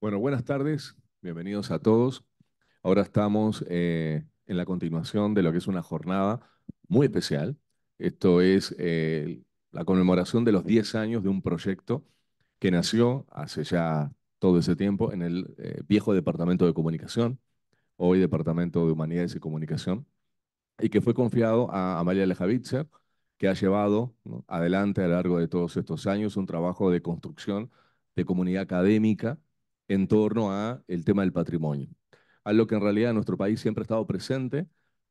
Bueno, buenas tardes, bienvenidos a todos. Ahora estamos en la continuación de lo que es una jornada muy especial. Esto es la conmemoración de los 10 años de un proyecto que nació hace ya todo ese tiempo en el viejo Departamento de Comunicación, hoy Departamento de Humanidades y Comunicación, y que fue confiado a Amalia Lejavitzer, que ha llevado, ¿no?, adelante a lo largo de todos estos años un trabajo de construcción de comunidad académica en torno a el tema del patrimonio. Algo que en realidad en nuestro país siempre ha estado presente,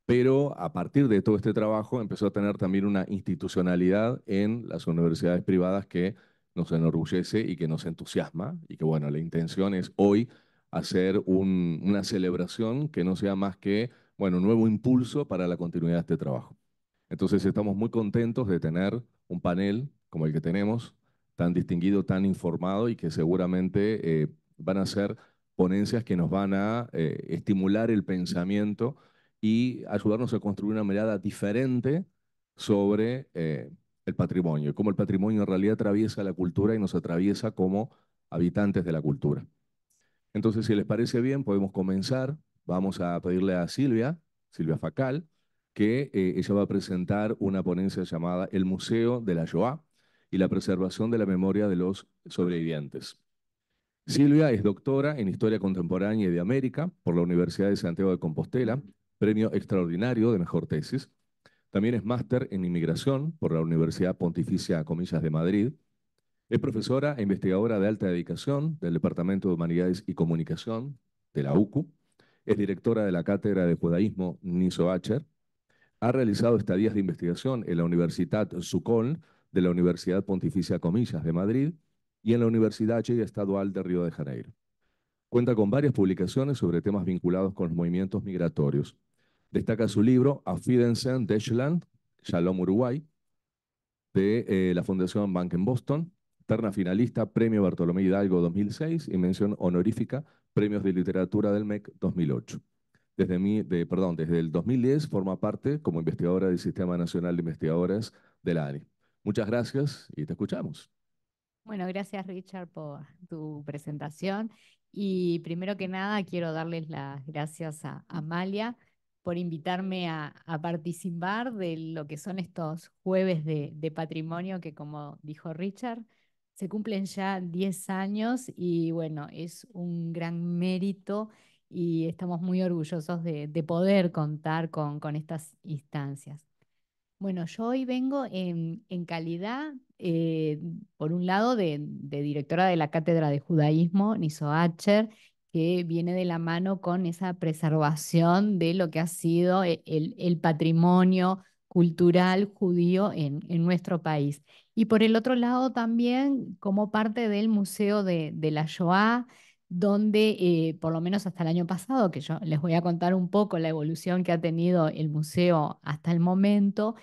pero a partir de todo este trabajo empezó a tener también una institucionalidad en las universidades privadas que nos enorgullece y que nos entusiasma, y que bueno, la intención es hoy hacer una celebración que no sea más que bueno, un nuevo impulso para la continuidad de este trabajo. Entonces estamos muy contentos de tener un panel como el que tenemos, tan distinguido, tan informado y que seguramente van a ser ponencias que nos van a estimular el pensamiento y ayudarnos a construir una mirada diferente sobre el patrimonio, y cómo el patrimonio en realidad atraviesa la cultura y nos atraviesa como habitantes de la cultura. Entonces, si les parece bien, podemos comenzar. Vamos a pedirle a Silvia Facal, que ella va a presentar una ponencia llamada El Museo de la Shoah y la preservación de la memoria de los sobrevivientes. Silvia es doctora en Historia Contemporánea y de América por la Universidad de Santiago de Compostela, premio extraordinario de mejor tesis. También es máster en Inmigración por la Universidad Pontificia Comillas de Madrid. Es profesora e investigadora de alta dedicación del Departamento de Humanidades y Comunicación de la UCU. Es directora de la Cátedra de Judaísmo Niso Acher. Ha realizado estadías de investigación en la Universitat Sucol de la Universidad Pontificia Comillas de Madrid y en la Universidad Estadual de Río de Janeiro. Cuenta con varias publicaciones sobre temas vinculados con los movimientos migratorios. Destaca su libro Auf Wiedersehen Deutschland, Shalom Uruguay, de la Fundación Bank en Boston, terna finalista Premio Bartolomé Hidalgo 2006 y mención honorífica Premios de Literatura del MEC 2008. Desde el 2010 forma parte como investigadora del Sistema Nacional de Investigadoras de la ANI. Muchas gracias y te escuchamos. Bueno, gracias Richard por tu presentación y primero que nada quiero darles las gracias a Amalia por invitarme a participar de lo que son estos jueves de patrimonio que, como dijo Richard, se cumplen ya 10 años y bueno, es un gran mérito y estamos muy orgullosos de poder contar con estas instancias. Bueno, yo hoy vengo en calidad, por un lado, de directora de la Cátedra de Judaísmo, Niso Acher, que viene de la mano con esa preservación de lo que ha sido el patrimonio cultural judío en nuestro país. Y por el otro lado también como parte del Museo de la Shoah, donde por lo menos hasta el año pasado, que yo les voy a contar un poco la evolución que ha tenido el museo hasta el momento,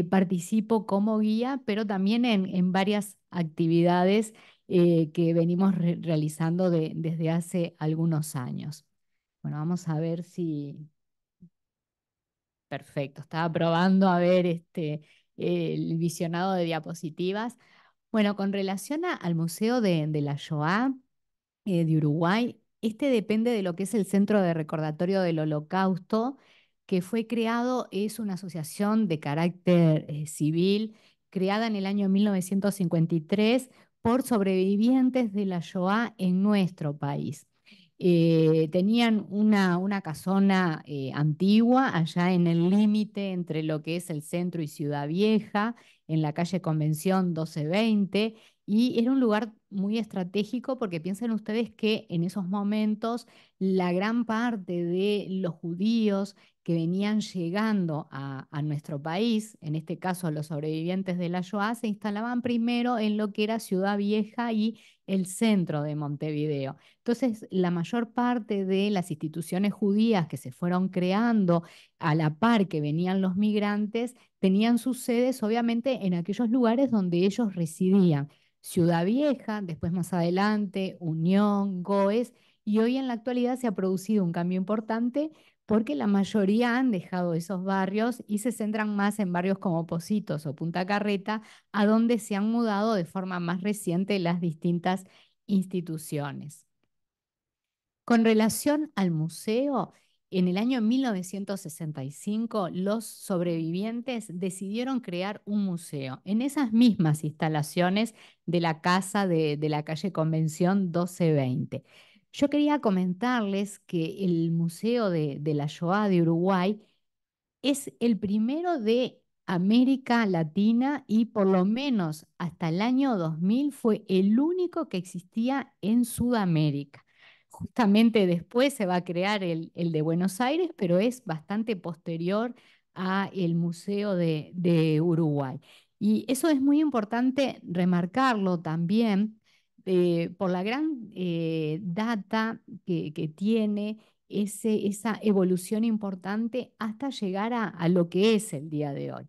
participo como guía, pero también en varias actividades que venimos realizando desde hace algunos años. Bueno, vamos a ver si... Perfecto, estaba probando a ver el visionado de diapositivas. Bueno, con relación al Museo de la Shoah de Uruguay, este depende de lo que es el Centro de Recordatorio del Holocausto, que fue creado, es una asociación de carácter civil, creada en el año 1953 por sobrevivientes de la Shoah en nuestro país. Tenían una casona antigua allá en el límite entre lo que es el centro y Ciudad Vieja, en la calle Convención 1220, y era un lugar muy estratégico porque piensen ustedes que en esos momentos la gran parte de los judíos que venían llegando a nuestro país, en este caso los sobrevivientes de la Shoah, se instalaban primero en lo que era Ciudad Vieja y el centro de Montevideo. Entonces, la mayor parte de las instituciones judías que se fueron creando a la par que venían los migrantes, tenían sus sedes obviamente en aquellos lugares donde ellos residían. Ciudad Vieja, después más adelante, Unión, Goes, y hoy en la actualidad se ha producido un cambio importante porque la mayoría han dejado esos barrios y se centran más en barrios como Positos o Punta Carreta, a donde se han mudado de forma más reciente las distintas instituciones. Con relación al museo, en el año 1965 los sobrevivientes decidieron crear un museo en esas mismas instalaciones de la casa de la calle Convención 1220. Yo quería comentarles que el Museo de la Shoah de Uruguay es el primero de América Latina y por lo menos hasta el año 2000 fue el único que existía en Sudamérica. Justamente después se va a crear el de Buenos Aires, pero es bastante posterior a el Museo de Uruguay. Y eso es muy importante remarcarlo también por la gran data que tiene esa evolución importante hasta llegar a lo que es el día de hoy.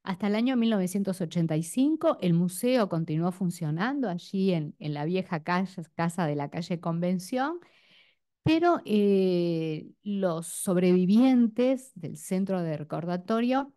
Hasta el año 1985 el museo continuó funcionando allí en la vieja casa de la calle Convención, pero los sobrevivientes del centro de recordatorio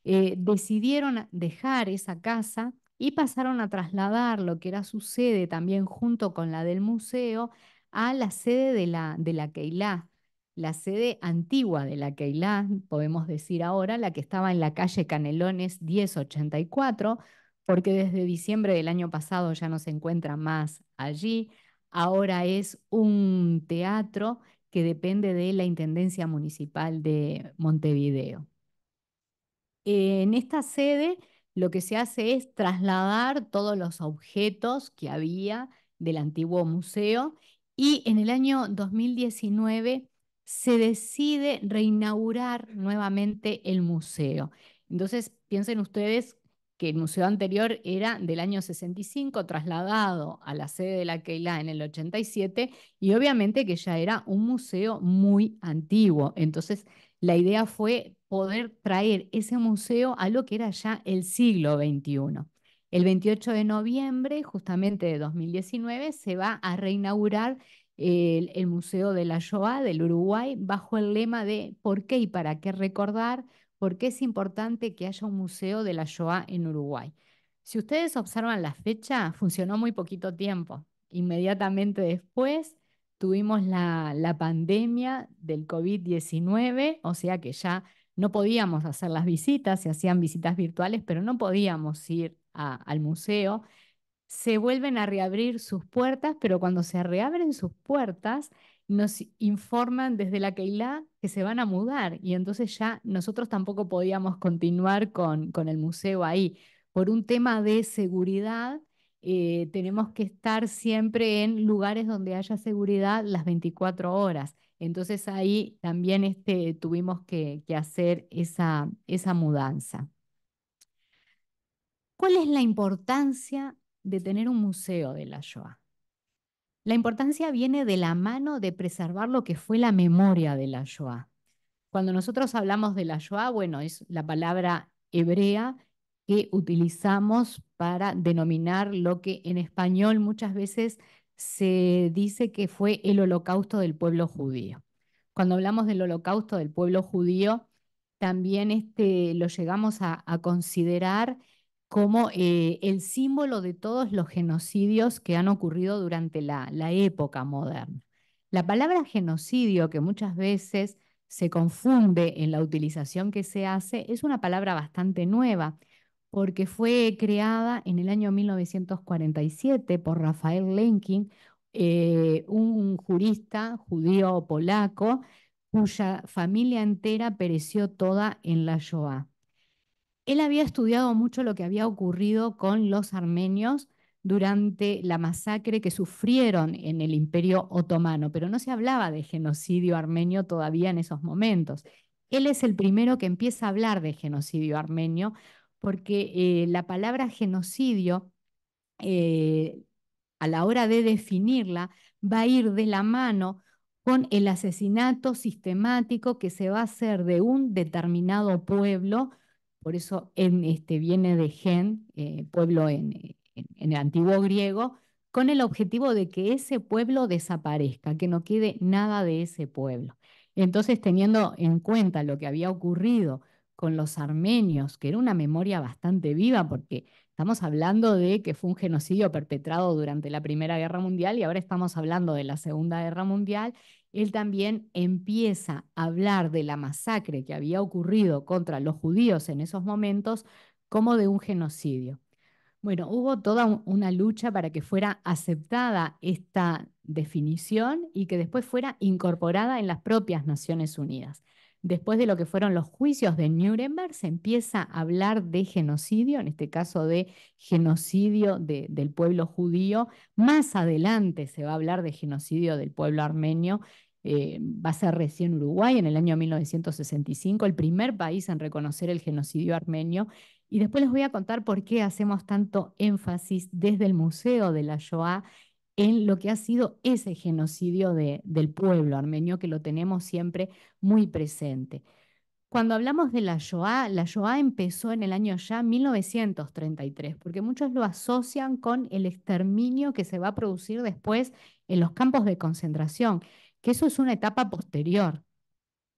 decidieron dejar esa casa y pasaron a trasladar lo que era su sede también junto con la del museo a la sede de la Keilah, la sede antigua de la Keilah, podemos decir ahora, la que estaba en la calle Canelones 1084, porque desde diciembre del año pasado ya no se encuentra más allí. Ahora es un teatro que depende de la Intendencia Municipal de Montevideo. En esta sede lo que se hace es trasladar todos los objetos que había del antiguo museo y en el año 2019 se decide reinaugurar nuevamente el museo. Entonces, piensen ustedes que el museo anterior era del año 65, trasladado a la sede de la Keilah en el 87 y obviamente que ya era un museo muy antiguo. Entonces, la idea fue poder traer ese museo a lo que era ya el siglo XXI. El 28 de noviembre, justamente de 2019, se va a reinaugurar el Museo de la Shoah del Uruguay bajo el lema de ¿por qué y para qué recordar? ¿Por qué es importante que haya un museo de la Shoah en Uruguay? Si ustedes observan la fecha, funcionó muy poquito tiempo. Inmediatamente después tuvimos la pandemia del COVID-19, o sea que ya no podíamos hacer las visitas, se hacían visitas virtuales, pero no podíamos ir al museo. Se vuelven a reabrir sus puertas, pero cuando se reabren sus puertas, nos informan desde la Keilah que se van a mudar y entonces ya nosotros tampoco podíamos continuar con el museo ahí. Por un tema de seguridad, tenemos que estar siempre en lugares donde haya seguridad las 24 horas. Entonces ahí también tuvimos que hacer esa mudanza. ¿Cuál es la importancia de tener un museo de la Shoah? La importancia viene de la mano de preservar lo que fue la memoria de la Shoah. Cuando nosotros hablamos de la Shoah, bueno, es la palabra hebrea que utilizamos para denominar lo que en español muchas veces se dice que fue el holocausto del pueblo judío. Cuando hablamos del holocausto del pueblo judío, también lo llegamos a considerar como el símbolo de todos los genocidios que han ocurrido durante la época moderna. La palabra genocidio, que muchas veces se confunde en la utilización que se hace, es una palabra bastante nueva, porque fue creada en el año 1947 por Rafael Lemkin, un jurista judío polaco cuya familia entera pereció toda en la Shoah. Él había estudiado mucho lo que había ocurrido con los armenios durante la masacre que sufrieron en el Imperio Otomano, pero no se hablaba de genocidio armenio todavía en esos momentos. Él es el primero que empieza a hablar de genocidio armenio porque la palabra genocidio eh, a la hora de definirla, va a ir de la mano con el asesinato sistemático que se va a hacer de un determinado pueblo, por eso viene de gen, pueblo en el antiguo griego, con el objetivo de que ese pueblo desaparezca, que no quede nada de ese pueblo. Entonces, teniendo en cuenta lo que había ocurrido con los armenios, que era una memoria bastante viva, porque Estamos hablando de que fue un genocidio perpetrado durante la Primera Guerra Mundial y ahora estamos hablando de la Segunda Guerra Mundial. Él también empieza a hablar de la masacre que había ocurrido contra los judíos en esos momentos como de un genocidio. Bueno, hubo toda una lucha para que fuera aceptada esta definición y que después fuera incorporada en las propias Naciones Unidas. Después de lo que fueron los juicios de Nuremberg, se empieza a hablar de genocidio, en este caso de genocidio del pueblo judío. Más adelante se va a hablar de genocidio del pueblo armenio. Va a ser recién Uruguay, en el año 1965, el primer país en reconocer el genocidio armenio. Y después les voy a contar por qué hacemos tanto énfasis desde el Museo de la Shoah en lo que ha sido ese genocidio del pueblo armenio, que lo tenemos siempre muy presente. Cuando hablamos de la Shoah empezó en el año ya 1933, porque muchos lo asocian con el exterminio que se va a producir después en los campos de concentración, que eso es una etapa posterior.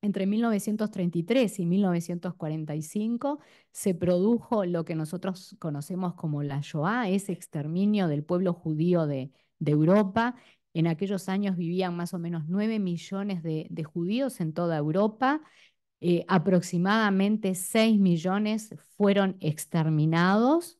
Entre 1933 y 1945 se produjo lo que nosotros conocemos como la Shoah, ese exterminio del pueblo judío de Europa. En aquellos años vivían más o menos 9 millones de judíos en toda Europa. Aproximadamente 6 millones fueron exterminados.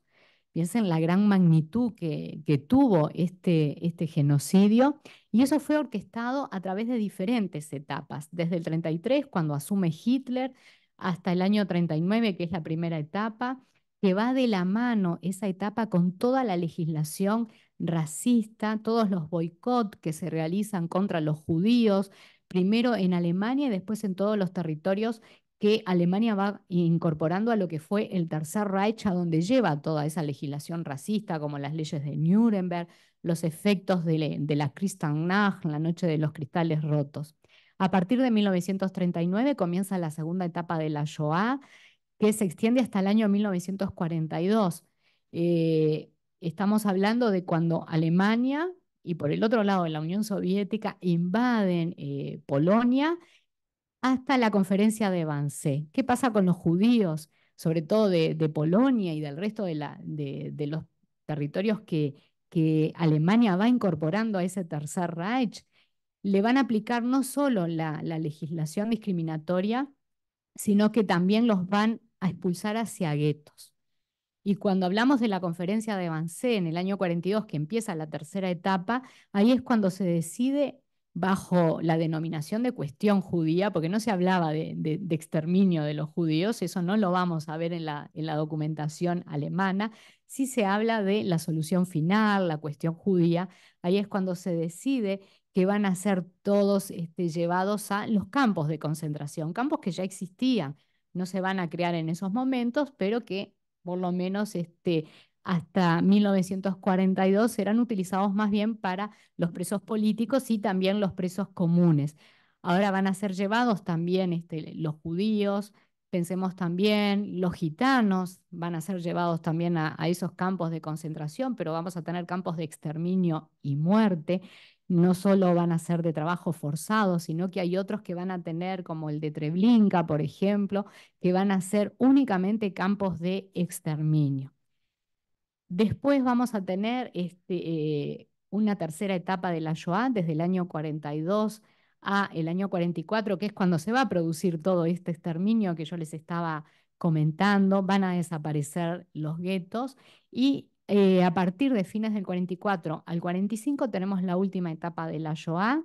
Piensen la gran magnitud que tuvo este genocidio. Y eso fue orquestado a través de diferentes etapas, desde el 33, cuando asume Hitler, hasta el año 39, que es la primera etapa, que va de la mano esa etapa con toda la legislación racista, todos los boicots que se realizan contra los judíos, primero en Alemania y después en todos los territorios que Alemania va incorporando a lo que fue el Tercer Reich, a donde lleva toda esa legislación racista, como las leyes de Nuremberg, los efectos de la Kristallnacht, la noche de los cristales rotos. A partir de 1939 comienza la segunda etapa de la Shoah, que se extiende hasta el año 1942. Estamos hablando de cuando Alemania y por el otro lado la Unión Soviética invaden Polonia hasta la conferencia de Wannsee. ¿Qué pasa con los judíos, sobre todo de Polonia y del resto de los territorios que Alemania va incorporando a ese Tercer Reich? Le van a aplicar no solo la legislación discriminatoria, sino que también los van a expulsar hacia guetos. Y cuando hablamos de la conferencia de Wannsee en el año 42, que empieza la tercera etapa, ahí es cuando se decide bajo la denominación de cuestión judía, porque no se hablaba de exterminio de los judíos, eso no lo vamos a ver en la documentación alemana, sí se habla de la solución final, la cuestión judía, ahí es cuando se decide que van a ser todos llevados a los campos de concentración, campos que ya existían, no se van a crear en esos momentos, pero que por lo menos hasta 1942 eran utilizados más bien para los presos políticos y también los presos comunes. Ahora van a ser llevados también los judíos, pensemos también, los gitanos van a ser llevados también a esos campos de concentración, pero vamos a tener campos de exterminio y muerte. No solo van a ser de trabajo forzado, sino que hay otros que van a tener, como el de Treblinka, por ejemplo, que van a ser únicamente campos de exterminio. Después vamos a tener una tercera etapa de la Shoah, desde el año 42 a el año 44, que es cuando se va a producir todo este exterminio que yo les estaba comentando. Van a desaparecer los guetos y a partir de fines del 44 al 45 tenemos la última etapa de la Shoah.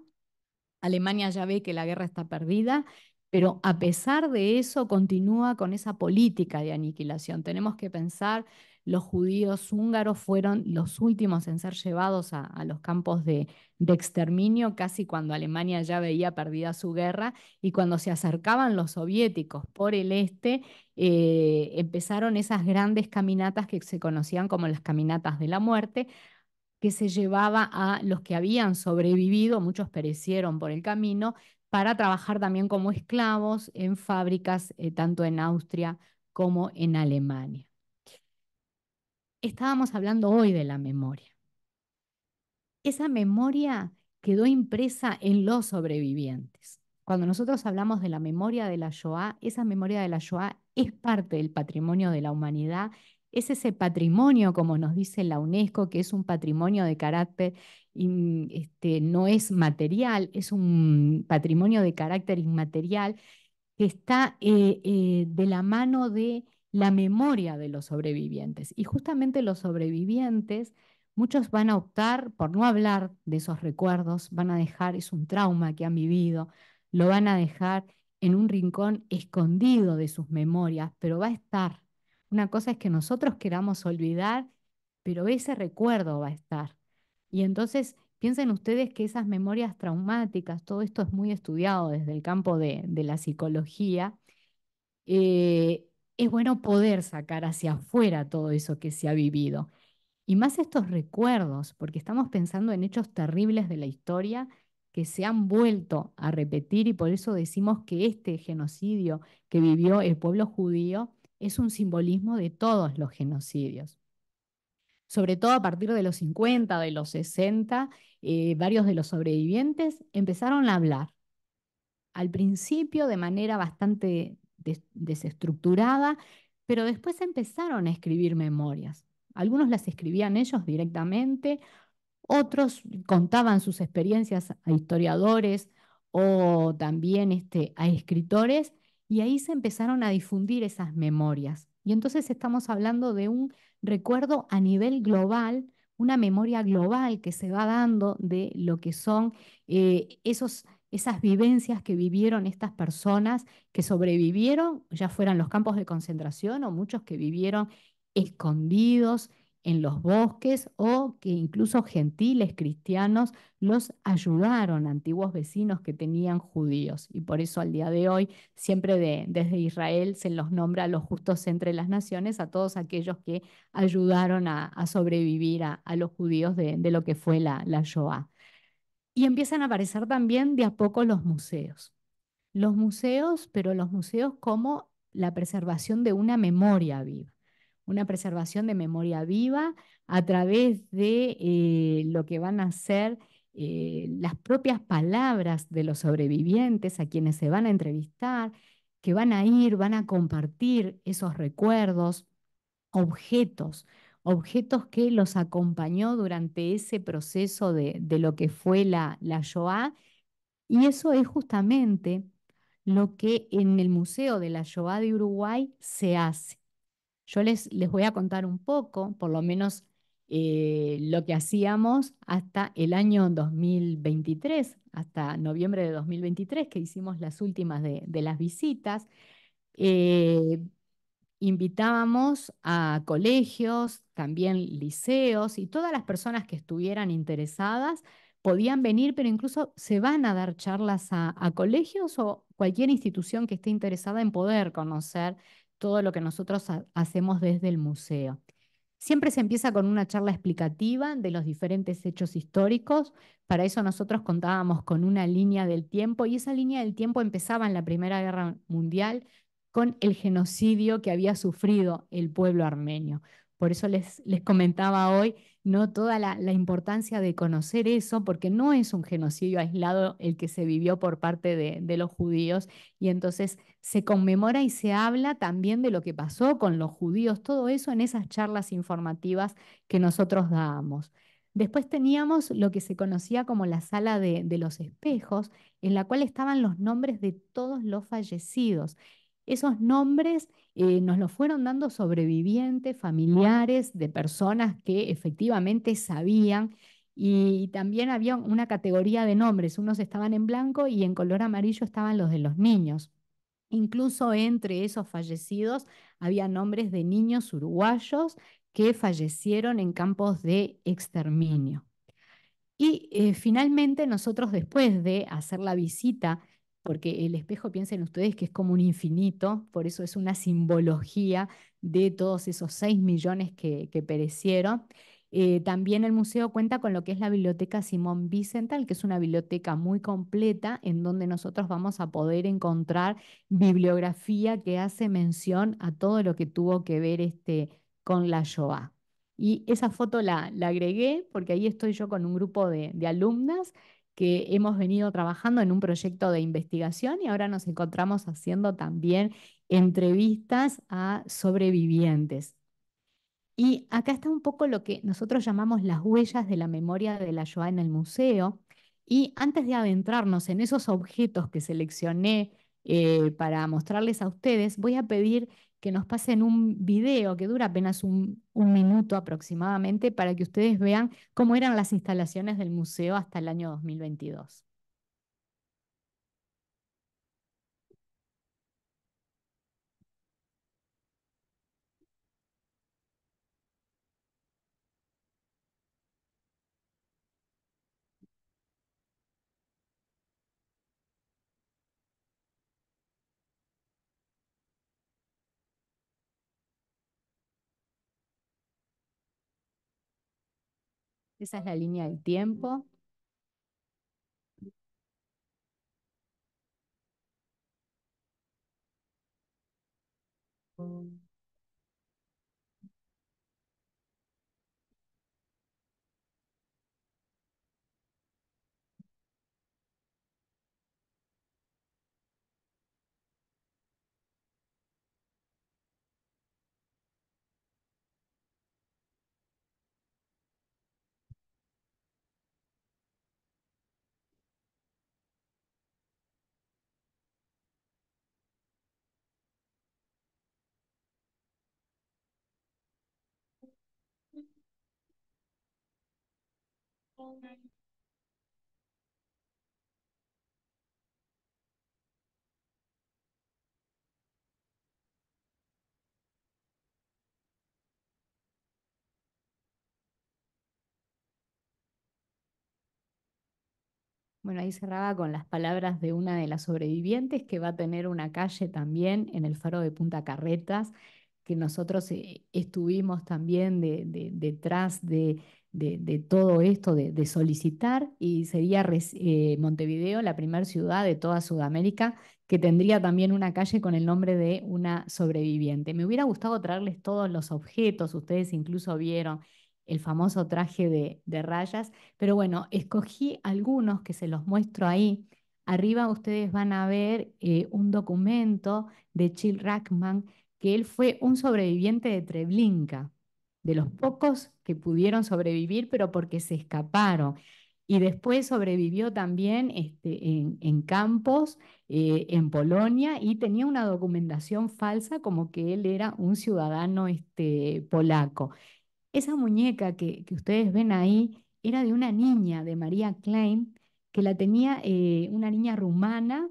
Alemania ya ve que la guerra está perdida, pero a pesar de eso continúa con esa política de aniquilación. Tenemos que pensar, los judíos húngaros fueron los últimos en ser llevados a los campos de exterminio, casi cuando Alemania ya veía perdida su guerra, y cuando se acercaban los soviéticos por el este, empezaron esas grandes caminatas que se conocían como las caminatas de la muerte, que se llevaba a los que habían sobrevivido, muchos perecieron por el camino, para trabajar también como esclavos en fábricas, tanto en Austria como en Alemania. Estábamos hablando hoy de la memoria. Esa memoria quedó impresa en los sobrevivientes. Cuando nosotros hablamos de la memoria de la Shoah, esa memoria de la Shoah es parte del patrimonio de la humanidad, es ese patrimonio, como nos dice la UNESCO, que es un patrimonio de carácter, no es material, es un patrimonio de carácter inmaterial que está de la mano de la memoria de los sobrevivientes. Y justamente los sobrevivientes, muchos van a optar por no hablar de esos recuerdos, van a dejar, es un trauma que han vivido, lo van a dejar en un rincón escondido de sus memorias, pero va a estar. Una cosa es que nosotros queramos olvidar, pero ese recuerdo va a estar. Y entonces piensen ustedes que esas memorias traumáticas, todo esto es muy estudiado desde el campo de la psicología, eh, es bueno poder sacar hacia afuera todo eso que se ha vivido. Y más estos recuerdos, porque estamos pensando en hechos terribles de la historia que se han vuelto a repetir y por eso decimos que este genocidio que vivió el pueblo judío es un simbolismo de todos los genocidios. Sobre todo a partir de los 50, de los 60, varios de los sobrevivientes empezaron a hablar. Al principio de manera bastante desestructurada, pero después empezaron a escribir memorias. Algunos las escribían ellos directamente, otros contaban sus experiencias a historiadores o también a escritores y ahí se empezaron a difundir esas memorias. Y entonces estamos hablando de un recuerdo a nivel global, una memoria global que se va dando de lo que son esas vivencias que vivieron estas personas que sobrevivieron, ya fueran los campos de concentración o muchos que vivieron escondidos en los bosques o que incluso gentiles cristianos los ayudaron, antiguos vecinos que tenían judíos. Y por eso al día de hoy, siempre desde Israel se los nombra a los justos entre las naciones, a todos aquellos que ayudaron a sobrevivir a los judíos de lo que fue la Shoah. Y empiezan a aparecer también de a poco los museos. Los museos, pero los museos como la preservación de una memoria viva, una preservación de memoria viva a través de lo que van a ser las propias palabras de los sobrevivientes a quienes se van a entrevistar, que van a ir, van a compartir esos recuerdos, objetos, objetos que los acompañó durante ese proceso de lo que fue la Shoah, y eso es justamente lo que en el Museo de la Shoah de Uruguay se hace. Yo les voy a contar un poco, por lo menos lo que hacíamos hasta el año 2023, hasta noviembre de 2023, que hicimos las últimas de las visitas. Eh, Invitábamos a colegios, también liceos y todas las personas que estuvieran interesadas podían venir, pero incluso se van a dar charlas a colegios o cualquier institución que esté interesada en poder conocer todo lo que nosotros hacemos desde el museo. Siempre se empieza con una charla explicativa de los diferentes hechos históricos. Para eso nosotros contábamos con una línea del tiempo y esa línea del tiempo empezaba en la Primera Guerra Mundial con el genocidio que había sufrido el pueblo armenio. Por eso les comentaba hoy, ¿no? Toda la importancia de conocer eso, porque no es un genocidio aislado el que se vivió por parte de los judíos, y entonces se conmemora y se habla también de lo que pasó con los judíos, todo eso en esas charlas informativas que nosotros dábamos. Después teníamos lo que se conocía como la sala de los espejos, en la cual estaban los nombres de todos los fallecidos. Esos nombres nos los fueron dando sobrevivientes, familiares de personas que efectivamente sabían, y también había una categoría de nombres, unos estaban en blanco y en color amarillo estaban los de los niños. Incluso entre esos fallecidos había nombres de niños uruguayos que fallecieron en campos de exterminio. Y finalmente nosotros después de hacer la visita, porque el espejo, piensen ustedes que es como un infinito, por eso es una simbología de todos esos 6 millones que perecieron. También el museo cuenta con lo que es la biblioteca Simón Wiesenthal, que es una biblioteca muy completa en donde nosotros vamos a poder encontrar bibliografía que hace mención a todo lo que tuvo que ver con la Shoah. Y esa foto la agregué porque ahí estoy yo con un grupo de alumnas que hemos venido trabajando en un proyecto de investigación y ahora nos encontramos haciendo también entrevistas a sobrevivientes. Y acá está un poco lo que nosotros llamamos las huellas de la memoria de la Shoah en el museo. Y antes de adentrarnos en esos objetos que seleccioné para mostrarles a ustedes, voy a pedir que nos pasen un video que dura apenas un minuto aproximadamente para que ustedes vean cómo eran las instalaciones del museo hasta el año 2022. Esa es la línea del tiempo. Bueno, ahí cerraba con las palabras de una de las sobrevivientes que va a tener una calle también en el Faro de Punta Carretas, que nosotros estuvimos también detrás de todo esto, de solicitar, y sería Montevideo la primera ciudad de toda Sudamérica que tendría también una calle con el nombre de una sobreviviente. Me hubiera gustado traerles todos los objetos, ustedes incluso vieron el famoso traje de rayas, pero bueno, escogí algunos que se los muestro ahí. Arriba ustedes van a ver un documento de Chill Rackman, que él fue un sobreviviente de Treblinka, de los pocos que pudieron sobrevivir, pero porque se escaparon. Y después sobrevivió también en campos en Polonia y tenía una documentación falsa como que él era un ciudadano polaco. Esa muñeca que ustedes ven ahí era de una niña, de María Klein, que la tenía una niña rumana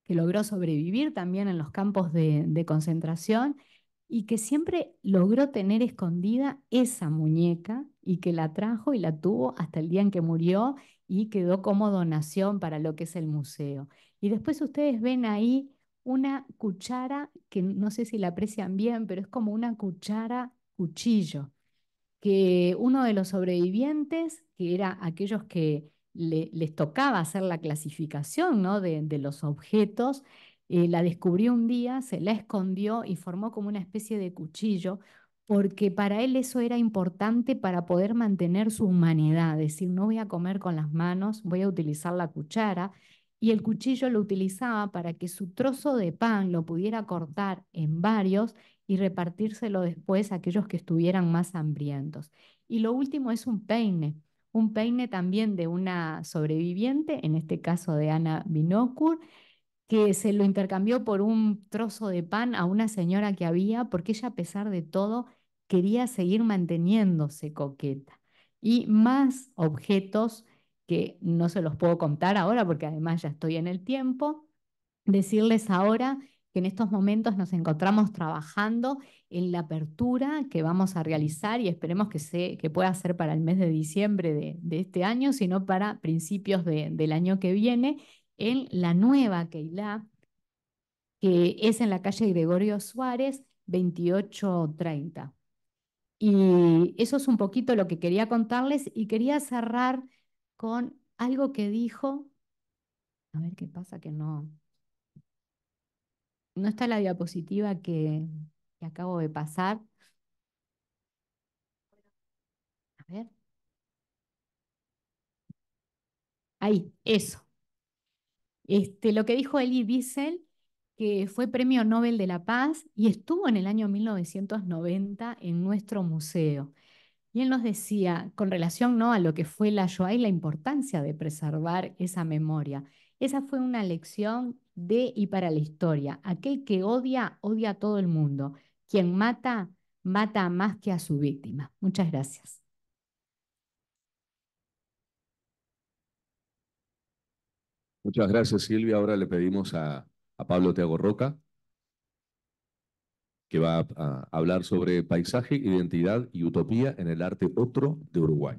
que logró sobrevivir también en los campos de concentración y que siempre logró tener escondida esa muñeca y que la trajo y la tuvo hasta el día en que murió y quedó como donación para lo que es el museo. Y después ustedes ven ahí una cuchara que no sé si la aprecian bien, pero es como una cuchara cuchillo que uno de los sobrevivientes, que era aquellos que les tocaba hacer la clasificación, ¿no? de los objetos, la descubrió un día, se la escondió y formó como una especie de cuchillo, porque para él eso era importante para poder mantener su humanidad, es decir, no voy a comer con las manos, voy a utilizar la cuchara. Y el cuchillo lo utilizaba para que su trozo de pan lo pudiera cortar en varios y repartírselo después a aquellos que estuvieran más hambrientos. Y lo último es un peine también de una sobreviviente, en este caso de Ana Binocur, que se lo intercambió por un trozo de pan a una señora que había, porque ella a pesar de todo quería seguir manteniéndose coqueta. Y más objetos que no se los puedo contar ahora porque además ya estoy en el tiempo, decirles ahora que en estos momentos nos encontramos trabajando en la apertura que vamos a realizar y esperemos que pueda ser para el mes de diciembre de este año, sino para principios del año que viene, en la nueva Keilah, que es en la calle Gregorio Suárez, 2830. Y eso es un poquito lo que quería contarles y quería cerrar con algo que dijo, a ver qué pasa que no está la diapositiva que acabo de pasar. A ver, ahí, eso. Lo que dijo Elie Wiesel, que fue Premio Nobel de la Paz y estuvo en el año 1990 en nuestro museo. Y él nos decía, con relación, ¿no?, a lo que fue la Shoah y la importancia de preservar esa memoria. Esa fue una lección de y para la historia. Aquel que odia, odia a todo el mundo. Quien mata, mata más que a su víctima. Muchas gracias. Muchas gracias, Silvia. Ahora le pedimos a Pablo Teago Roca, que va a hablar sobre paisaje, identidad y utopía en el arte otro de Uruguay.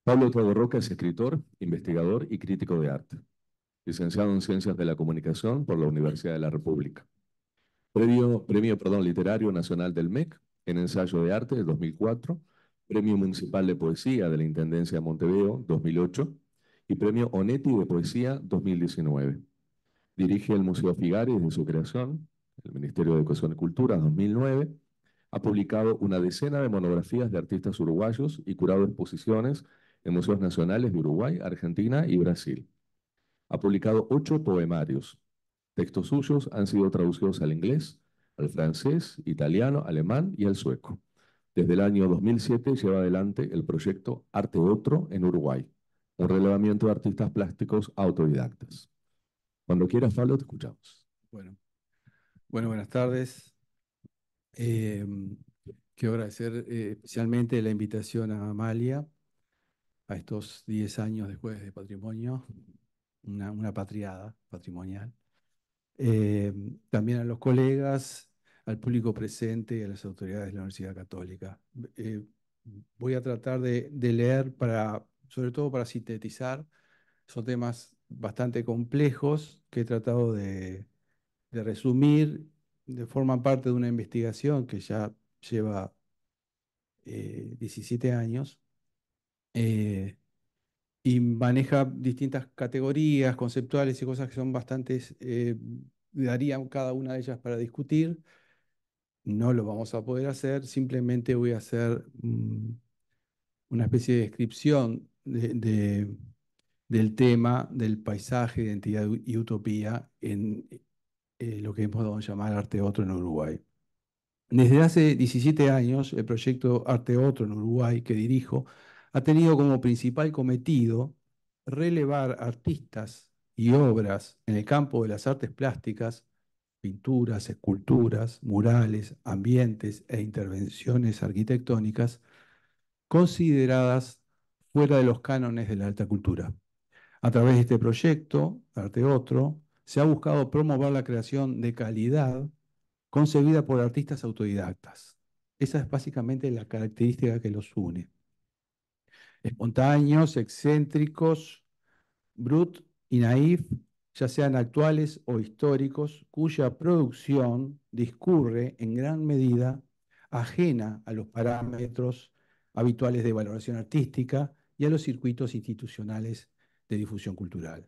Pablo Teago Roca es escritor, investigador y crítico de arte, licenciado en Ciencias de la Comunicación por la Universidad de la República. Premio Literario Nacional del MEC en Ensayo de Arte de 2004, Premio Municipal de Poesía de la Intendencia de Montevideo 2008 y Premio Onetti de Poesía 2019. Dirige el Museo Figari desde su creación, el Ministerio de Educación y Cultura 2009. Ha publicado una decena de monografías de artistas uruguayos y curado exposiciones en museos nacionales de Uruguay, Argentina y Brasil. Ha publicado 8 poemarios. Textos suyos han sido traducidos al inglés, al francés, italiano, alemán y al sueco. Desde el año 2007 lleva adelante el proyecto Arte Otro en Uruguay, un relevamiento de artistas plásticos autodidactas. Cuando quieras, Pablo, te escuchamos. Bueno, buenas tardes. Eh, Quiero agradecer especialmente la invitación a Amalia a estos 10 años después de Patrimonio, una patriada patrimonial. Eh, También a los colegas, al público presente y a las autoridades de la Universidad Católica. Eh, Voy a tratar de leer sobre todo para sintetizar. Son temas bastante complejos que he tratado de resumir, forman parte de una investigación que ya lleva 17 años eh, y maneja distintas categorías conceptuales y cosas que son bastantes, darían cada una de ellas para discutir. No lo vamos a poder hacer, simplemente voy a hacer una especie de descripción del tema del paisaje, identidad y utopía en lo que podemos llamar arte otro en Uruguay. Desde hace 17 años, el proyecto Arte Otro en Uruguay, que dirijo, ha tenido como principal cometido relevar artistas y obras en el campo de las artes plásticas, pinturas, esculturas, murales, ambientes e intervenciones arquitectónicas consideradas fuera de los cánones de la alta cultura. A través de este proyecto, Arte Otro, se ha buscado promover la creación de calidad concebida por artistas autodidactas. Esa es básicamente la característica que los une. Espontáneos, excéntricos, brut y naif, ya sean actuales o históricos, cuya producción discurre en gran medida ajena a los parámetros habituales de valoración artística y a los circuitos institucionales de difusión cultural.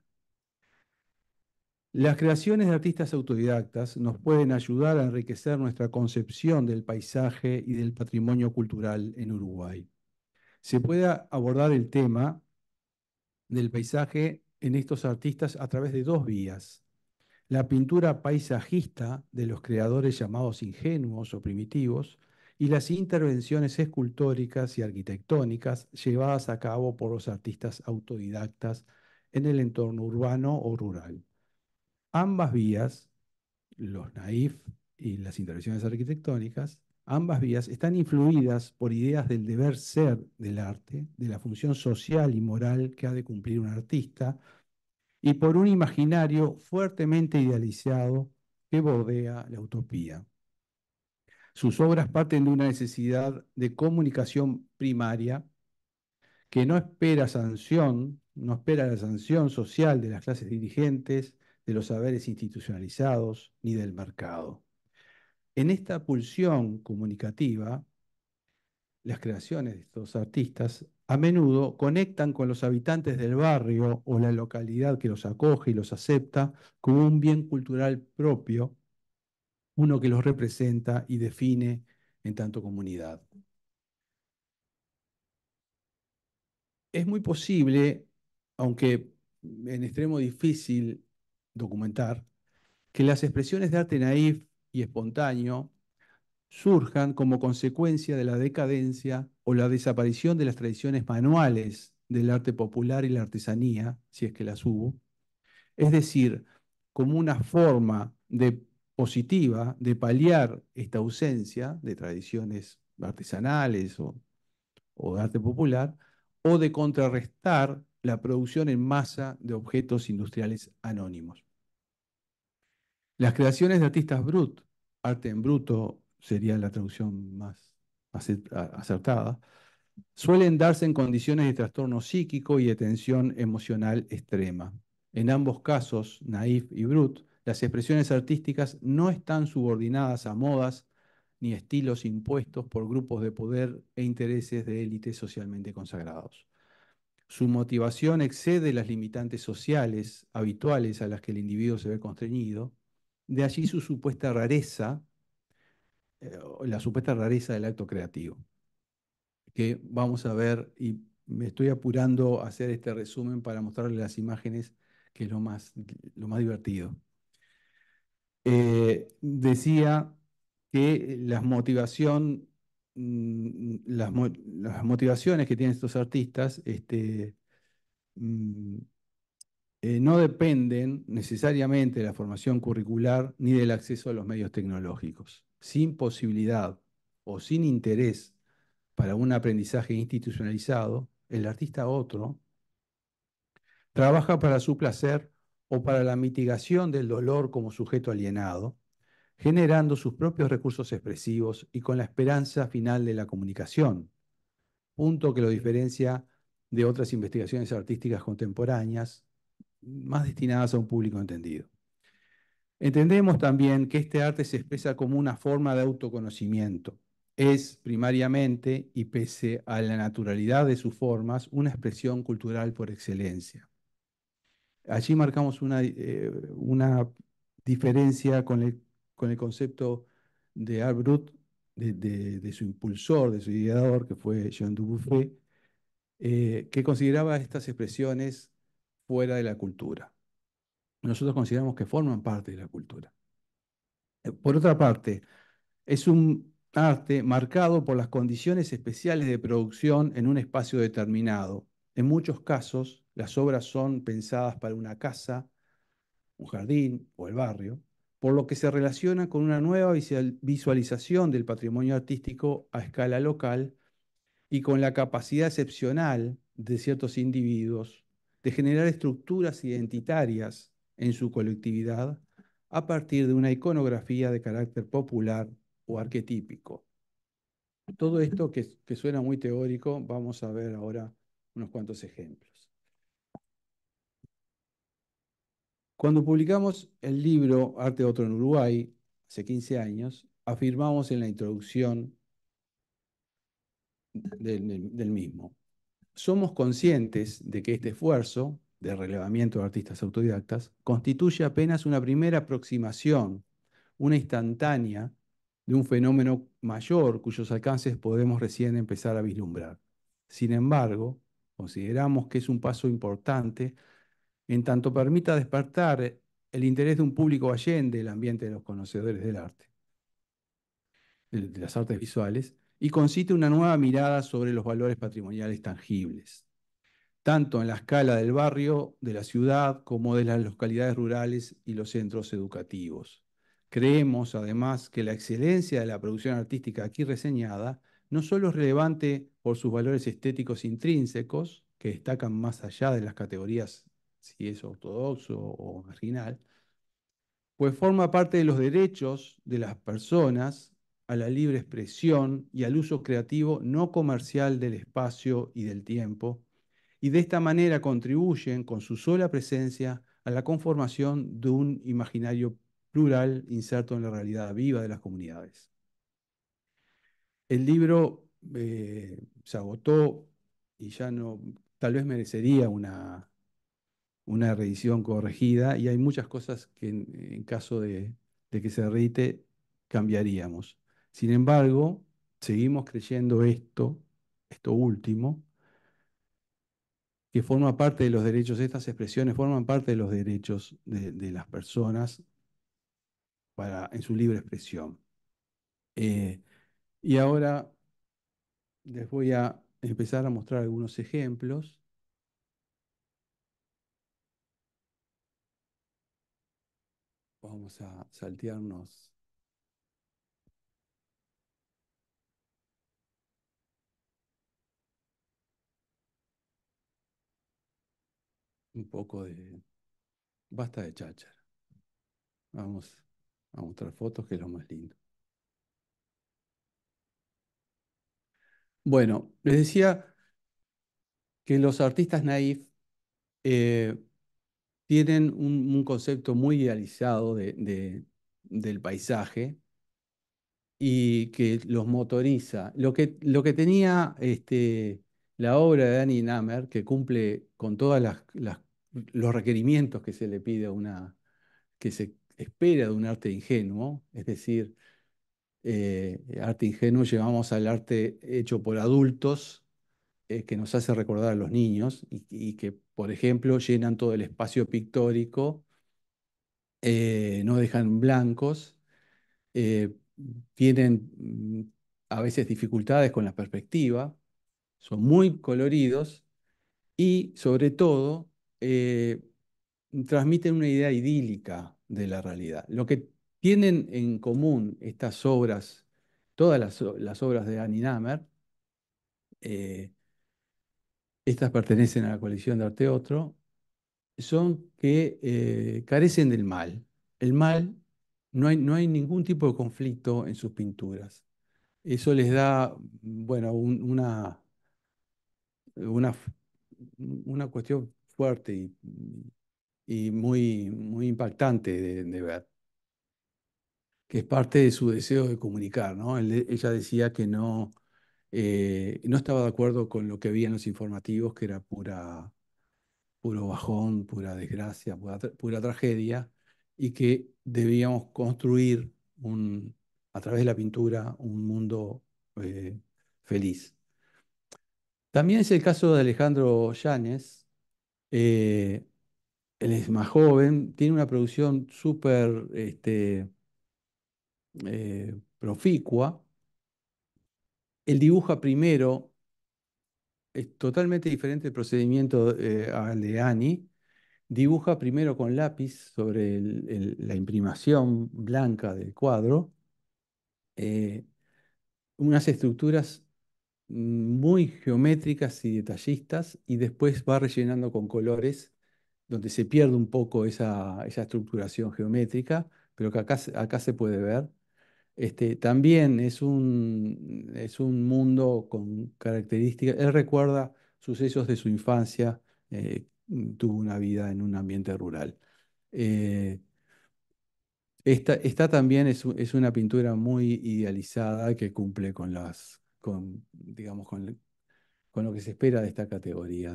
Las creaciones de artistas autodidactas nos pueden ayudar a enriquecer nuestra concepción del paisaje y del patrimonio cultural en Uruguay. Se puede abordar el tema del paisaje en estos artistas a través de dos vías. La pintura paisajista de los creadores llamados ingenuos o primitivos y las intervenciones escultóricas y arquitectónicas llevadas a cabo por los artistas autodidactas en el entorno urbano o rural. Ambas vías, los naif y las intervenciones arquitectónicas, ambas vías están influidas por ideas del deber ser del arte, de la función social y moral que ha de cumplir un artista, y por un imaginario fuertemente idealizado que bordea la utopía. Sus obras parten de una necesidad de comunicación primaria que no espera la sanción social de las clases dirigentes, de los saberes institucionalizados ni del mercado. En esta pulsión comunicativa, las creaciones de estos artistas a menudo conectan con los habitantes del barrio o la localidad que los acoge y los acepta como un bien cultural propio, uno que los representa y define en tanto comunidad. Es muy posible, aunque en extremo difícil, documentar que las expresiones de arte naif y espontáneo surjan como consecuencia de la decadencia o la desaparición de las tradiciones manuales del arte popular y la artesanía, si es que las hubo, es decir, como una forma de positiva de paliar esta ausencia de tradiciones artesanales o de arte popular, o de contrarrestar la producción en masa de objetos industriales anónimos. Las creaciones de artistas brut, arte en bruto sería la traducción más acertada, suelen darse en condiciones de trastorno psíquico y de tensión emocional extrema. En ambos casos, naif y brut, las expresiones artísticas no están subordinadas a modas ni estilos impuestos por grupos de poder e intereses de élites socialmente consagrados. Su motivación excede las limitantes sociales habituales a las que el individuo se ve constreñido, de allí su supuesta rareza, la supuesta rareza del acto creativo, que vamos a ver, y me estoy apurando a hacer este resumen para mostrarles las imágenes, que es lo más divertido. Decía que las motivaciones que tienen estos artistas mm, no dependen necesariamente de la formación curricular ni del acceso a los medios tecnológicos. Sin posibilidad o sin interés para un aprendizaje institucionalizado, el artista otro trabaja para su placer o para la mitigación del dolor como sujeto alienado, generando sus propios recursos expresivos y con la esperanza final de la comunicación, punto que lo diferencia de otras investigaciones artísticas contemporáneas más destinadas a un público entendido. Entendemos también que este arte se expresa como una forma de autoconocimiento. Es primariamente, y pese a la naturalidad de sus formas, una expresión cultural por excelencia. Allí marcamos una diferencia con el concepto de Art Brut, de su impulsor, de su ideador, que fue Jean Dubuffet, que consideraba estas expresiones fuera de la cultura. Nosotros consideramos que forman parte de la cultura. Por otra parte, es un arte marcado por las condiciones especiales de producción en un espacio determinado. En muchos casos, las obras son pensadas para una casa, un jardín o el barrio, por lo que se relaciona con una nueva visualización del patrimonio artístico a escala local y con la capacidad excepcional de ciertos individuos de generar estructuras identitarias en su colectividad a partir de una iconografía de carácter popular o arquetípico. Todo esto que suena muy teórico, vamos a ver ahora unos cuantos ejemplos. Cuando publicamos el libro Arte Otro en Uruguay, hace 15 años, afirmamos en la introducción del mismo: somos conscientes de que este esfuerzo de relevamiento de artistas autodidactas constituye apenas una primera aproximación, una instantánea, de un fenómeno mayor cuyos alcances podemos recién empezar a vislumbrar. Sin embargo, consideramos que es un paso importante en tanto permita despertar el interés de un público allende el ambiente de los conocedores del arte, de las artes visuales, y concite una nueva mirada sobre los valores patrimoniales tangibles, tanto en la escala del barrio, de la ciudad, como de las localidades rurales y los centros educativos. Creemos, además, que la excelencia de la producción artística aquí reseñada no solo es relevante por sus valores estéticos intrínsecos, que destacan más allá de las categorías si es ortodoxo o marginal, pues forma parte de los derechos de las personas a la libre expresión y al uso creativo no comercial del espacio y del tiempo, y de esta manera contribuyen con su sola presencia a la conformación de un imaginario plural inserto en la realidad viva de las comunidades. El libro se agotó y ya no, tal vez merecería una reedición corregida, y hay muchas cosas que en caso de que se reedite cambiaríamos. Sin embargo, seguimos creyendo esto último, que forma parte de los derechos, estas expresiones forman parte de los derechos de las personas en su libre expresión. Eh, y ahora les voy a empezar a mostrar algunos ejemplos. Vamos a saltearnos un poco de... Basta de cháchara. Vamos a mostrar fotos, que es lo más lindo. Bueno, les decía que los artistas naif eh, tienen un concepto muy idealizado del paisaje y que los motoriza. Lo que tenía la obra de Danny Namer, que cumple con todos los requerimientos que se le pide que se espera de un arte ingenuo, es decir, arte ingenuo llevamos al arte hecho por adultos, que nos hace recordar a los niños y que, por ejemplo, llenan todo el espacio pictórico, no dejan blancos, eh, tienen a veces dificultades con la perspectiva, son muy coloridos y, sobre todo, eh, transmiten una idea idílica de la realidad. Lo que tienen en común estas obras, todas las obras de Annie Namer, eh, estas pertenecen a la colección de Arte Otro, son que carecen del mal. El mal, no hay ningún tipo de conflicto en sus pinturas. Eso les da, bueno, una, una cuestión fuerte y muy, muy impactante de ver, que es parte de su deseo de comunicar, ¿no? Ella decía que no estaba de acuerdo con lo que había en los informativos, que era puro bajón, pura desgracia, pura tragedia, y que debíamos construir a través de la pintura un mundo feliz. También es el caso de Alejandro Yanes. eh, Él es más joven, tiene una producción súper proficua. Él dibuja primero, es totalmente diferente el procedimiento al de Annie. Dibuja primero con lápiz sobre la imprimación blanca del cuadro, eh, unas estructuras muy geométricas y detallistas, y después va rellenando con colores, donde se pierde un poco esa estructuración geométrica, pero que acá se puede ver. También es un mundo con características. Él recuerda sucesos de su infancia, tuvo una vida en un ambiente rural. Eh, esta también es una pintura muy idealizada que cumple digamos, con lo que se espera de esta categoría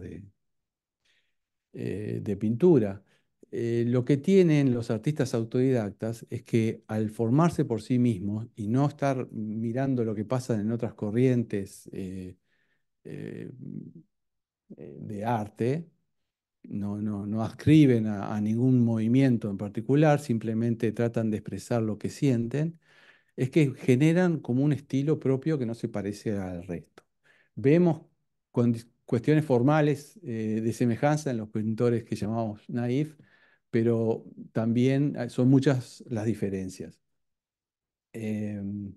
de pintura. Lo que tienen los artistas autodidactas es que, al formarse por sí mismos y no estar mirando lo que pasa en otras corrientes eh, de arte, no adscriben a ningún movimiento en particular, simplemente tratan de expresar lo que sienten, es que generan como un estilo propio que no se parece al resto. Vemos cuestiones formales de semejanza en los pintores que llamamos naif, pero también son muchas las diferencias. Em,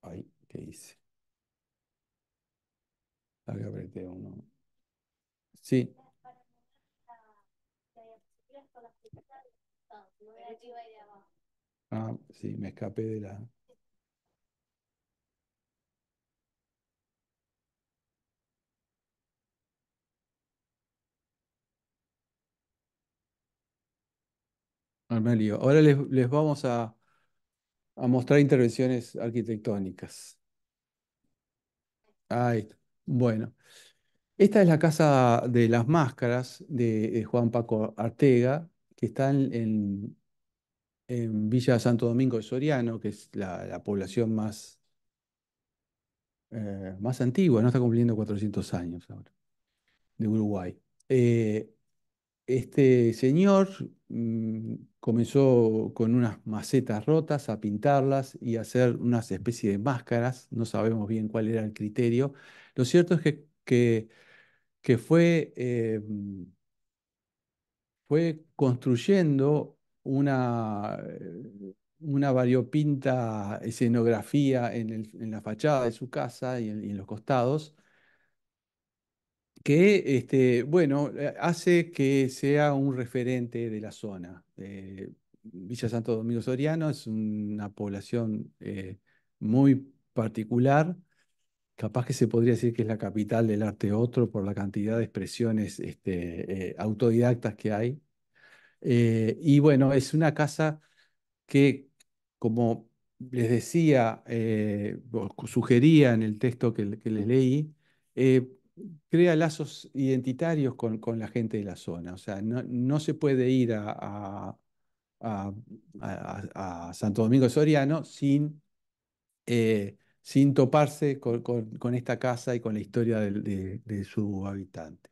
Ay, ¿qué hice? Acá apreté uno. Sí. Ah, sí, me escapé de la... Ah, me lío. Ahora les vamos a mostrar intervenciones arquitectónicas. Ahí está. Bueno, esta es la Casa de las Máscaras de Juan Paco Artega, que está en Villa Santo Domingo de Soriano, que es la población más más antigua, no está cumpliendo 400 años ahora, de Uruguay. Eh, Este señor comenzó con unas macetas rotas a pintarlas y a hacer unas especies de máscaras. No sabemos bien cuál era el criterio. Lo cierto es que fue construyendo una variopinta escenografía en la fachada de su casa y en los costados que bueno, hace que sea un referente de la zona. Villa Santo Domingo Soriano es una población muy particular, capaz que se podría decir que es la capital del arte otro por la cantidad de expresiones autodidactas que hay. Y bueno, es una casa que, como les decía, o sugería en el texto que les leí, eh, crea lazos identitarios con la gente de la zona. O sea, no se puede ir a- a Santo Domingo de Soriano sin toparse con esta casa y con la historia de su habitante.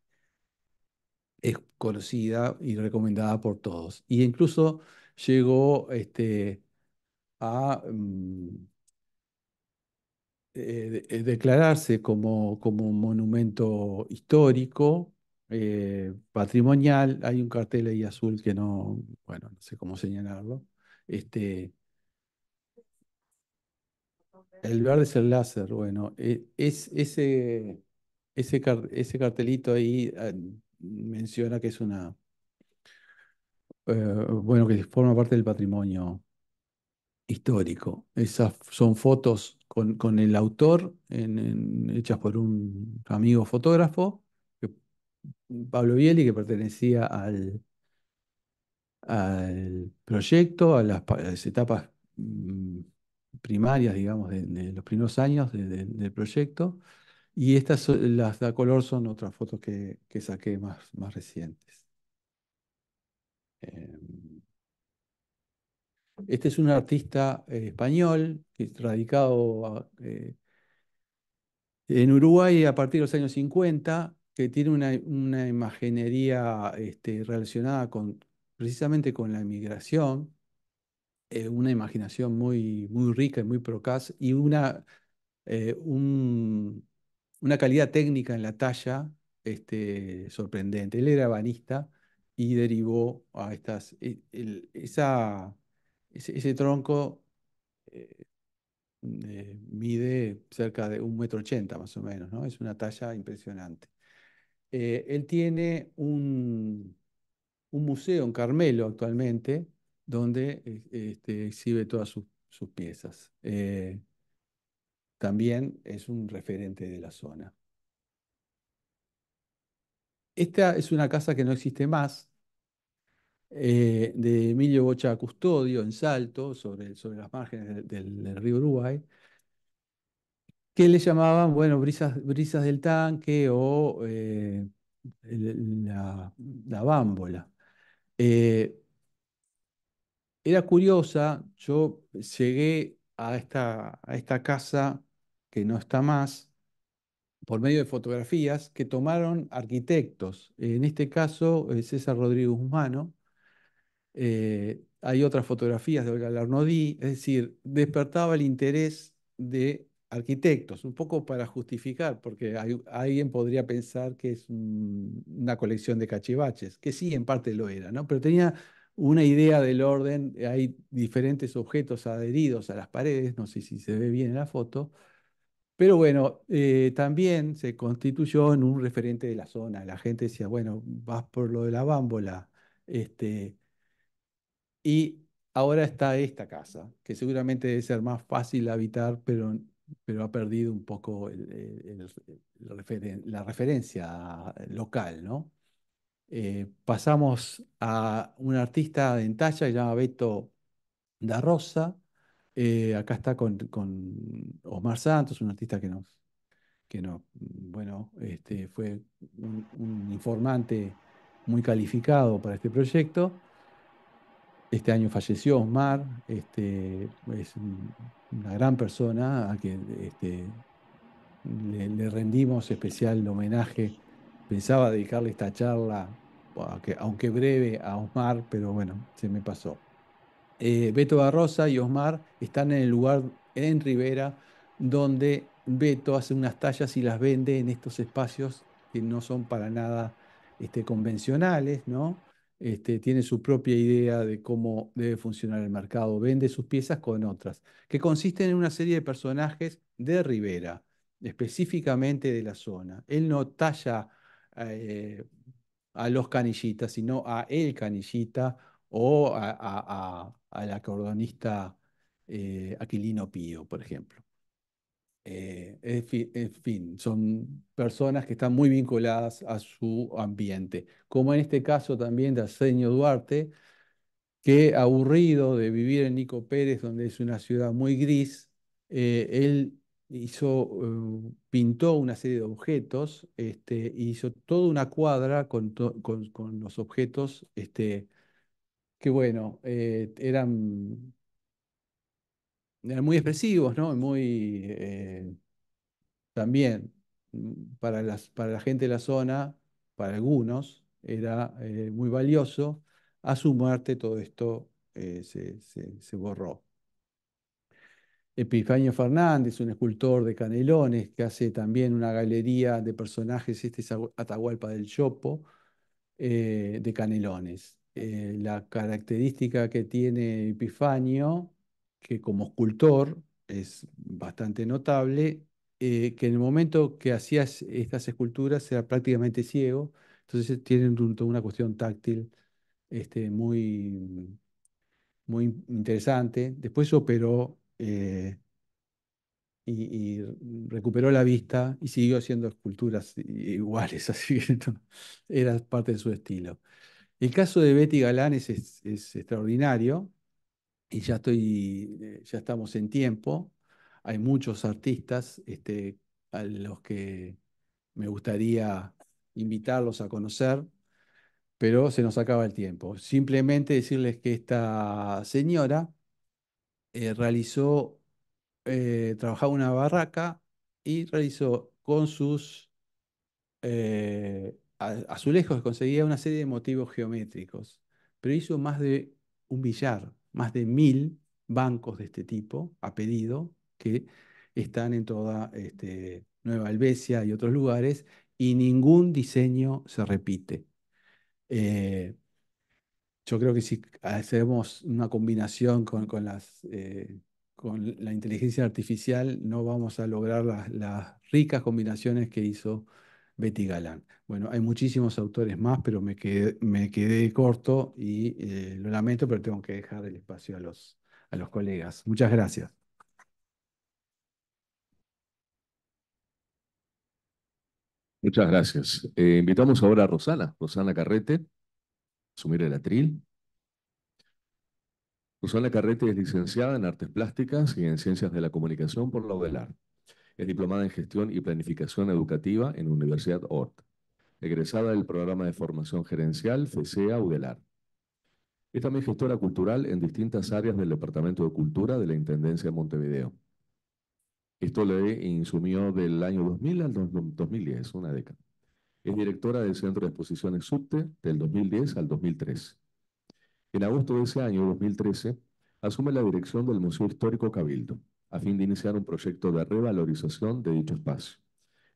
Es conocida y recomendada por todos. Y incluso llegó a declararse como un monumento histórico, patrimonial. Hay un cartel ahí azul que no, bueno, no sé cómo señalarlo. Este, el verde es el láser, bueno, ese cartelito ahí menciona que es bueno, que forma parte del patrimonio histórico. Esas son fotos con el autor hechas por un amigo fotógrafo, que- Pablo Bieli, que pertenecía al proyecto, a las etapas primarias, digamos, de los primeros años del proyecto. Y las de a color son otras fotos que saqué más recientes. Eh, Este es un artista español que es radicado en Uruguay a partir de los años 50, que tiene una imaginería relacionada precisamente con la migración, una imaginación muy rica y muy procaz y una calidad técnica en la talla sorprendente. Él era ebanista y derivó a ese tronco. eh, Mide cerca de 1,80 m más o menos, ¿no? Es una talla impresionante. Él tiene un museo en Carmelo actualmente, donde exhibe todas sus piezas. También es un referente de la zona. Esta es una casa que no existe más, de Emilio Bocha Custodio, en Salto, sobre las márgenes del río Uruguay, que le llamaban, bueno, brisas del tanque o la bámbola. Eh, Era curiosa, yo llegué a esta casa que no está más por medio de fotografías que tomaron arquitectos. En este caso, César Rodríguez Humano. Hay otras fotografías de Olga Larnodí, es decir, despertaba el interés de arquitectos, un poco para justificar, porque alguien podría pensar que es una colección de cachivaches, que sí, en parte lo era, ¿no? Pero tenía una idea del orden, hay diferentes objetos adheridos a las paredes, no sé si se ve bien en la foto, pero bueno, también se constituyó en un referente de la zona. La gente decía, bueno, vas por lo de la bámbola, este y ahora está esta casa, que seguramente debe ser más fácil de habitar, pero ha perdido un poco la referencia local, ¿no? Pasamos a un artista en talla que se llama Beto da Rosa. Acá está con Osmar Santos, un artista bueno, fue un informante muy calificado para este proyecto. Este año falleció Osmar, es una gran persona a que le rendimos especial homenaje. Pensaba dedicarle esta charla, aunque breve, a Osmar, pero bueno, se me pasó. Beto Barrosa y Osmar están en el lugar en Rivera donde Beto hace unas tallas y las vende en estos espacios que no son para nada convencionales, ¿no? Tiene su propia idea de cómo debe funcionar el mercado, vende sus piezas con otras, que consisten en una serie de personajes de Rivera, específicamente de la zona. Él no talla eh, a los canillitas, sino a el canillita o al acordeonista Aquilino Pío, por ejemplo. En fin, son personas que están muy vinculadas a su ambiente, como en este caso también de Arsenio Duarte, que aburrido de vivir en Nico Pérez, donde es una ciudad muy gris, él pintó una serie de objetos, hizo toda una cuadra con los objetos que bueno, eran muy expresivos, ¿no? Muy también para la gente de la zona, para algunos, era muy valioso. A su muerte todo esto se borró. Epifanio Fernández, un escultor de Canelones, que hace también una galería de personajes, este es Atahualpa del Chopo, de Canelones. La característica que tiene Epifanio, que como escultor es bastante notable, que en el momento que hacías estas esculturas era prácticamente ciego, entonces tienen toda una cuestión táctil muy, muy interesante. Después operó y recuperó la vista y siguió haciendo esculturas iguales, así que era parte de su estilo. El caso de Betty Galán es extraordinario y ya estamos en tiempo. Hay muchos artistas a los que me gustaría invitarlos a conocer, pero se nos acaba el tiempo. Simplemente decirles que esta señora trabajaba en una barraca y realizó con sus azulejos que conseguía una serie de motivos geométricos, pero hizo más de un billar, más de 1000 bancos de este tipo a pedido que están en toda Nueva Helvecia y otros lugares y ningún diseño se repite. Eh, yo creo que si hacemos una combinación con la inteligencia artificial, no vamos a lograr las ricas combinaciones que hizo Betty Galán. Bueno, hay muchísimos autores más, pero me quedé corto y lo lamento, pero tengo que dejar el espacio a los colegas. Muchas gracias. Muchas gracias. Invitamos ahora a Rosana Carrete, asumir el atril. Rosana Carrete es licenciada en Artes Plásticas y en Ciencias de la Comunicación por la UDELAR. Es diplomada en Gestión y Planificación Educativa en Universidad Ort. Egresada del Programa de Formación Gerencial FESEA UDELAR. Es también gestora cultural en distintas áreas del Departamento de Cultura de la Intendencia de Montevideo. Esto le insumió del año 2000 al 2010, una década. Es directora del Centro de Exposiciones Subte del 2010 al 2013. En agosto de ese año, 2013, asume la dirección del Museo Histórico Cabildo, a fin de iniciar un proyecto de revalorización de dicho espacio,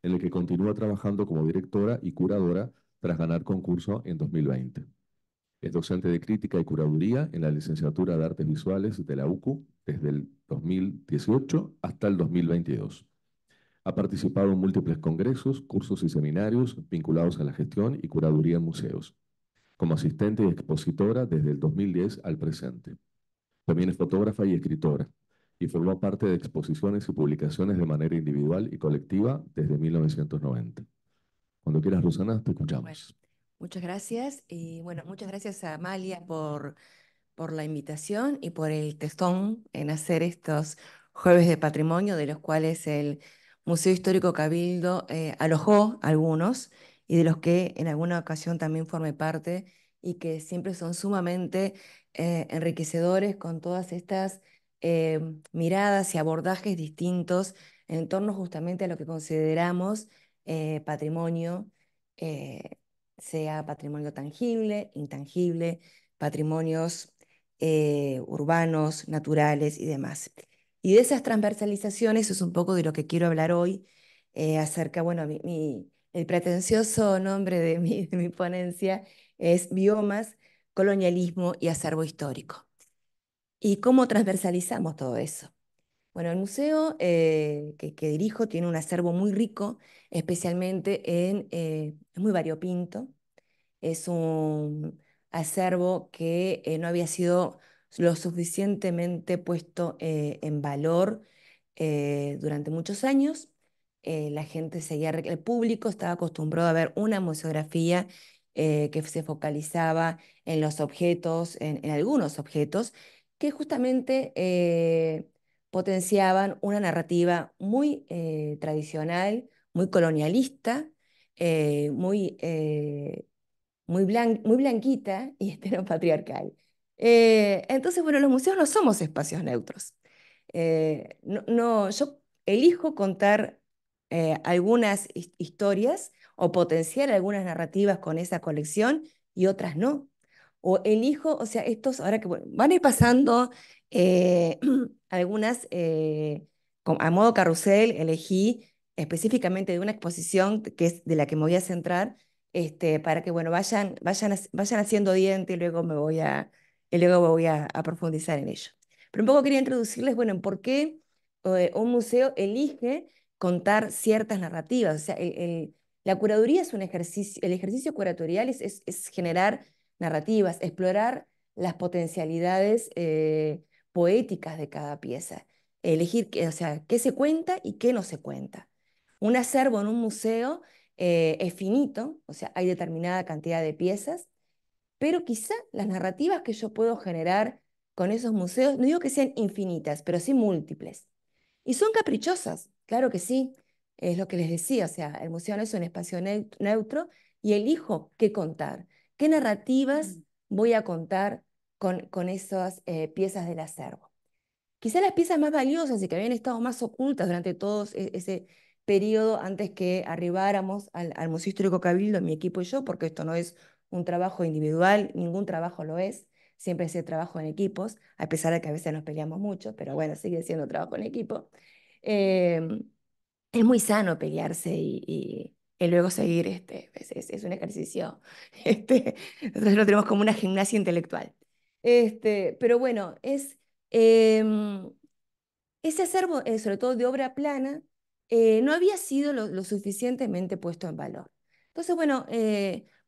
en el que continúa trabajando como directora y curadora tras ganar concurso en 2020. Es docente de crítica y curaduría en la licenciatura de Artes Visuales de la UCU desde el 2018 hasta el 2022. Ha participado en múltiples congresos, cursos y seminarios vinculados a la gestión y curaduría en museos, como asistente y expositora desde el 2010 al presente. También es fotógrafa y escritora, y formó parte de exposiciones y publicaciones de manera individual y colectiva desde 1990. Cuando quieras, Rosana, te Bueno, escuchamos. muchas gracias y bueno, muchas gracias a Amalia por la invitación y por el testón en hacer estos jueves de patrimonio, de los cuales el Museo Histórico Cabildo alojó algunos y de los que en alguna ocasión también formé parte y que siempre son sumamente enriquecedores con todas estas miradas y abordajes distintos en torno justamente a lo que consideramos patrimonio, sea patrimonio tangible, intangible, patrimonios urbanos, naturales y demás. Y de esas transversalizaciones es un poco de lo que quiero hablar hoy, acerca, bueno, el pretencioso nombre de mi ponencia es Biomas, Colonialismo y Acervo Histórico. ¿Y cómo transversalizamos todo eso? Bueno, el museo que dirijo tiene un acervo muy rico, especialmente es muy variopinto. Es un acervo que no había sido lo suficientemente puesto en valor durante muchos años. La gente seguía, el público estaba acostumbrado a ver una museografía que se focalizaba en los objetos, en algunos objetos, que justamente potenciaban una narrativa muy tradicional, muy colonialista, muy blanquita y heteropatriarcal. Entonces, bueno, los museos no somos espacios neutros. Yo elijo contar algunas historias o potenciar algunas narrativas con esa colección y otras no. O elijo, o sea, estos, ahora que bueno, van a ir pasando eh, algunas, a modo carrusel, elegí específicamente de una exposición que es de la que me voy a centrar, para que bueno, vayan haciendo diente y luego a profundizar en ello. Pero un poco quería introducirles, bueno, en por qué un museo elige contar ciertas narrativas. O sea, la curaduría es un ejercicio, el ejercicio curatorial es generar narrativas, explorar las potencialidades poéticas de cada pieza, elegir o sea, qué se cuenta y qué no se cuenta. Un acervo en un museo es finito, o sea, hay determinada cantidad de piezas, pero quizá las narrativas que yo puedo generar con esos museos, no digo que sean infinitas, pero sí múltiples. Y son caprichosas, claro que sí, es lo que les decía, o sea, el museo no es un espacio neutro y elijo qué contar, qué narrativas voy a contar con esas piezas del acervo. Quizá las piezas más valiosas y que habían estado más ocultas durante todo ese periodo antes que arribáramos al Museo Histórico Cabildo, mi equipo y yo, porque esto no es un trabajo individual, ningún trabajo lo es, siempre es trabajo en equipos, a pesar de que a veces nos peleamos mucho, pero bueno, sigue siendo trabajo en equipo. Eh, es muy sano pelearse y luego seguir, es un ejercicio, nosotros lo tenemos como una gimnasia intelectual. Pero bueno, em, ese acervo, sobre todo de obra plana, no había sido lo suficientemente puesto en valor. Entonces, bueno,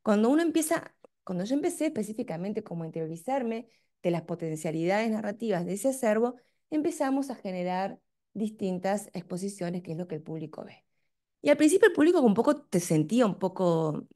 cuando yo empecé específicamente como a interiorizarme de las potencialidades narrativas de ese acervo, empezamos a generar distintas exposiciones, que es lo que el público ve. Y al principio el público un poco te sentía un poco,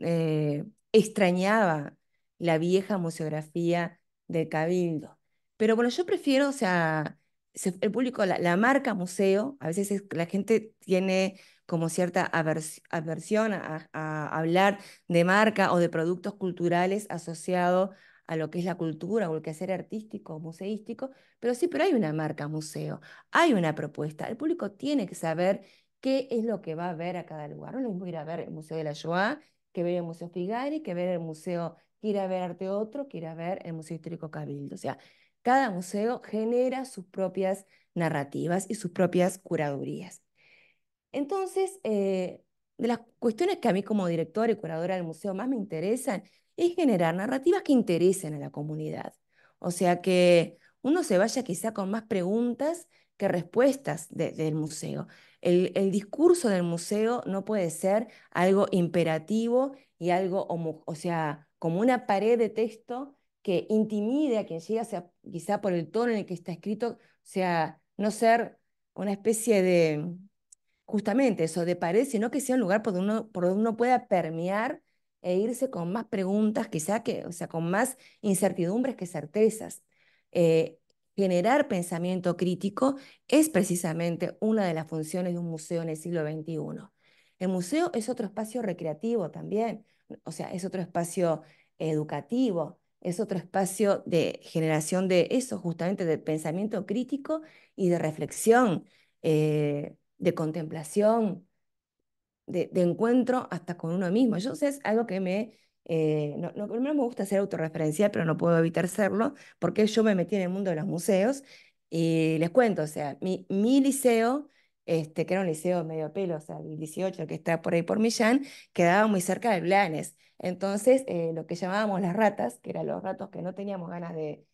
extrañaba la vieja museografía del Cabildo. Pero bueno, yo prefiero, o sea, el público, la marca museo, a veces la gente tiene como cierta aversión a hablar de marca o de productos culturales asociados a lo que es la cultura o el quehacer artístico o museístico, pero hay una marca museo, hay una propuesta. El público tiene que saber qué es lo que va a ver a cada lugar. No es lo mismo ir a ver el Museo de la Shoah que ver el Museo Figari, que ver el museo, que ir a ver Arte Otro, que ir a ver el Museo Histórico Cabildo. O sea, cada museo genera sus propias narrativas y sus propias curadurías. Entonces, de las cuestiones que a mí como directora y curadora del museo más me interesan es generar narrativas que interesen a la comunidad. O sea, que uno se vaya quizá con más preguntas que respuestas del museo. El discurso del museo no puede ser algo imperativo y algo, o sea, como una pared de texto que intimide a quien llega, sea, quizá por el tono en el que está escrito, o sea, no ser una especie de justamente eso, de pared, sino que sea un lugar por donde uno pueda permear e irse con más preguntas, quizá que, o sea, con más incertidumbres que certezas. Eh, Generar pensamiento crítico es precisamente una de las funciones de un museo en el siglo XXI. El museo es otro espacio recreativo también, o sea, es otro espacio educativo, es otro espacio de generación de eso, justamente de pensamiento crítico y de reflexión. de contemplación, de encuentro hasta con uno mismo. Yo sé, es algo que no me gusta ser autorreferencial, pero no puedo evitar serlo, porque yo me metí en el mundo de los museos y les cuento, o sea, mi liceo, que era un liceo medio pelo, o sea, el 18, que está por ahí por Millán, quedaba muy cerca de Blanes. Entonces, lo que llamábamos las ratas, que eran los ratos que no teníamos ganas de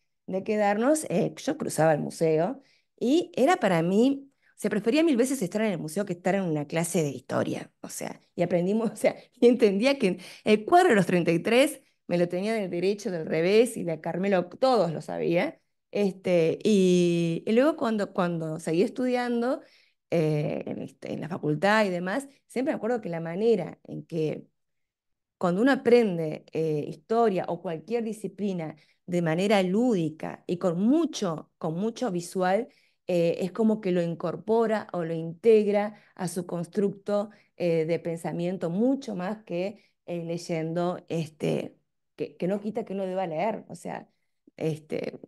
quedarnos, yo cruzaba el museo y era para mí se prefería mil veces estar en el museo que estar en una clase de historia. O sea, y aprendimos, o sea, y entendía que el cuadro de los 33 me lo tenía del derecho, del revés, y la Carmelo, todos lo sabía. Y luego cuando seguí estudiando en la facultad y demás, siempre me acuerdo que la manera en que cuando uno aprende historia o cualquier disciplina de manera lúdica y con mucho visual, es como que lo incorpora o lo integra a su constructo de pensamiento mucho más que leyendo, que no quita que uno deba leer. O sea,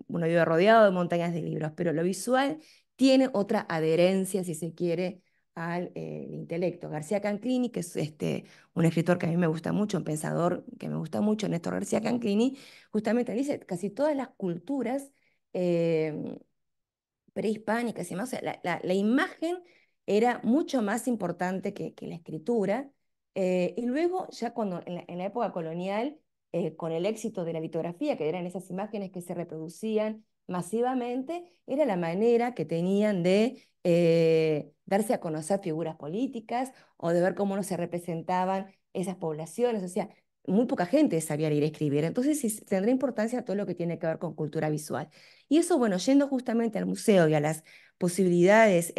uno vive rodeado de montañas de libros, pero lo visual tiene otra adherencia, si se quiere, al intelecto. García Canclini, que es un escritor que a mí me gusta mucho, un pensador que me gusta mucho, Néstor García Canclini, justamente dice casi todas las culturas eh, prehispánicas y demás, o sea, la imagen era mucho más importante que la escritura. Y luego, ya cuando en la época colonial, con el éxito de la litografía, que eran esas imágenes que se reproducían masivamente, era la manera que tenían de darse a conocer figuras políticas o de ver cómo no se representaban esas poblaciones. O sea, muy poca gente sabía leer y escribir. Entonces, sí, tendrá importancia todo lo que tiene que ver con cultura visual. Y eso, bueno, yendo justamente al museo y a las posibilidades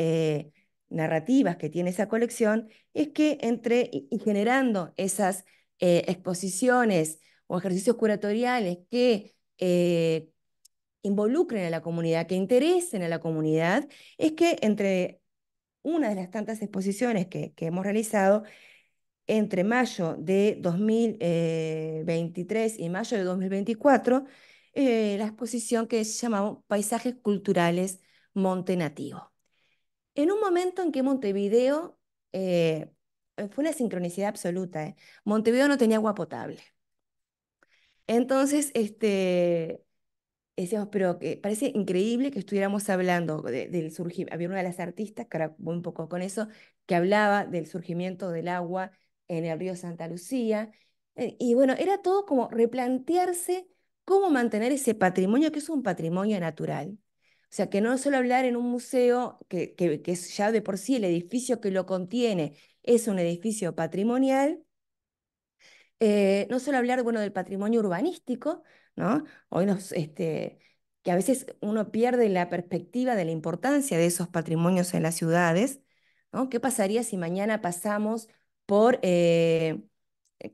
narrativas que tiene esa colección, es que y generando esas exposiciones o ejercicios curatoriales que involucren a la comunidad, que interesen a la comunidad, es que entre una de las tantas exposiciones que hemos realizado, entre mayo de 2023 y mayo de 2024, la exposición que se llamaba Paisajes Culturales Monte Nativo. En un momento en que Montevideo, fue una sincronicidad absoluta, Montevideo no tenía agua potable. Entonces, decíamos, pero que parece increíble que estuviéramos hablando del surgimiento. Había una de las artistas, que ahora voy un poco con eso, que hablaba del surgimiento del agua en el río Santa Lucía. Y bueno, era todo como replantearse cómo mantener ese patrimonio, que es un patrimonio natural. O sea, que no solo hablar en un museo, que es ya de por sí el edificio que lo contiene es un edificio patrimonial, no solo hablar, bueno, del patrimonio urbanístico, ¿no? Hoy que a veces uno pierde la perspectiva de la importancia de esos patrimonios en las ciudades, ¿no? ¿Qué pasaría si mañana pasamos por, que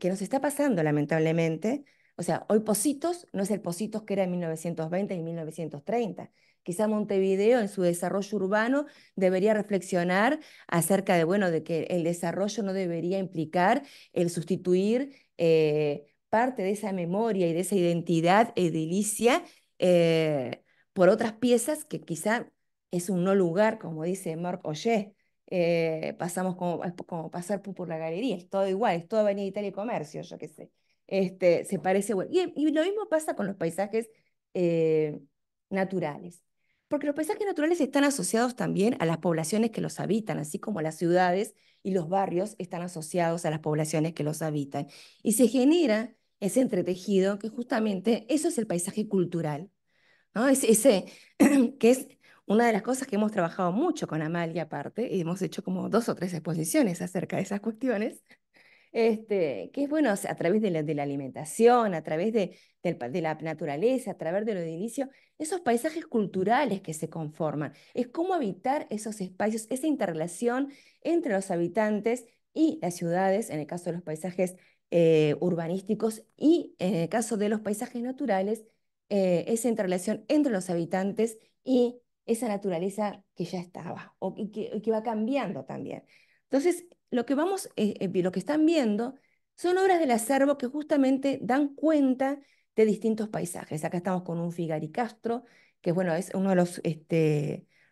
nos está pasando lamentablemente? O sea, hoy Pocitos no es el Pocitos que era en 1920 y 1930. Quizá Montevideo en su desarrollo urbano debería reflexionar acerca de, bueno, de que el desarrollo no debería implicar el sustituir parte de esa memoria y de esa identidad edilicia eh, por otras piezas que quizá es un no lugar, como dice Marc Ollé. Pasamos como pasar por la galería, es todo igual, es todo Avenida Italia y Comercio, yo qué sé. Se parece, bueno. Y lo mismo pasa con los paisajes eh, naturales. Porque los paisajes naturales están asociados también a las poblaciones que los habitan, así como las ciudades y los barrios están asociados a las poblaciones que los habitan. Y se genera ese entretejido que justamente eso es el paisaje cultural, ¿no? Ese, que es una de las cosas que hemos trabajado mucho con Amalia aparte, y hemos hecho como 2 o 3 exposiciones acerca de esas cuestiones, que es bueno, o sea, a través de la alimentación, a través de la naturaleza, a través de lo edilicio, esos paisajes culturales que se conforman. Es cómo habitar esos espacios, esa interrelación entre los habitantes y las ciudades, en el caso de los paisajes urbanísticos y en el caso de los paisajes naturales, esa interrelación entre los habitantes y esa naturaleza que ya estaba y que va cambiando también. Entonces, lo que están viendo son obras del acervo que justamente dan cuenta de distintos paisajes. Acá estamos con un Figari Castro, que bueno, es uno de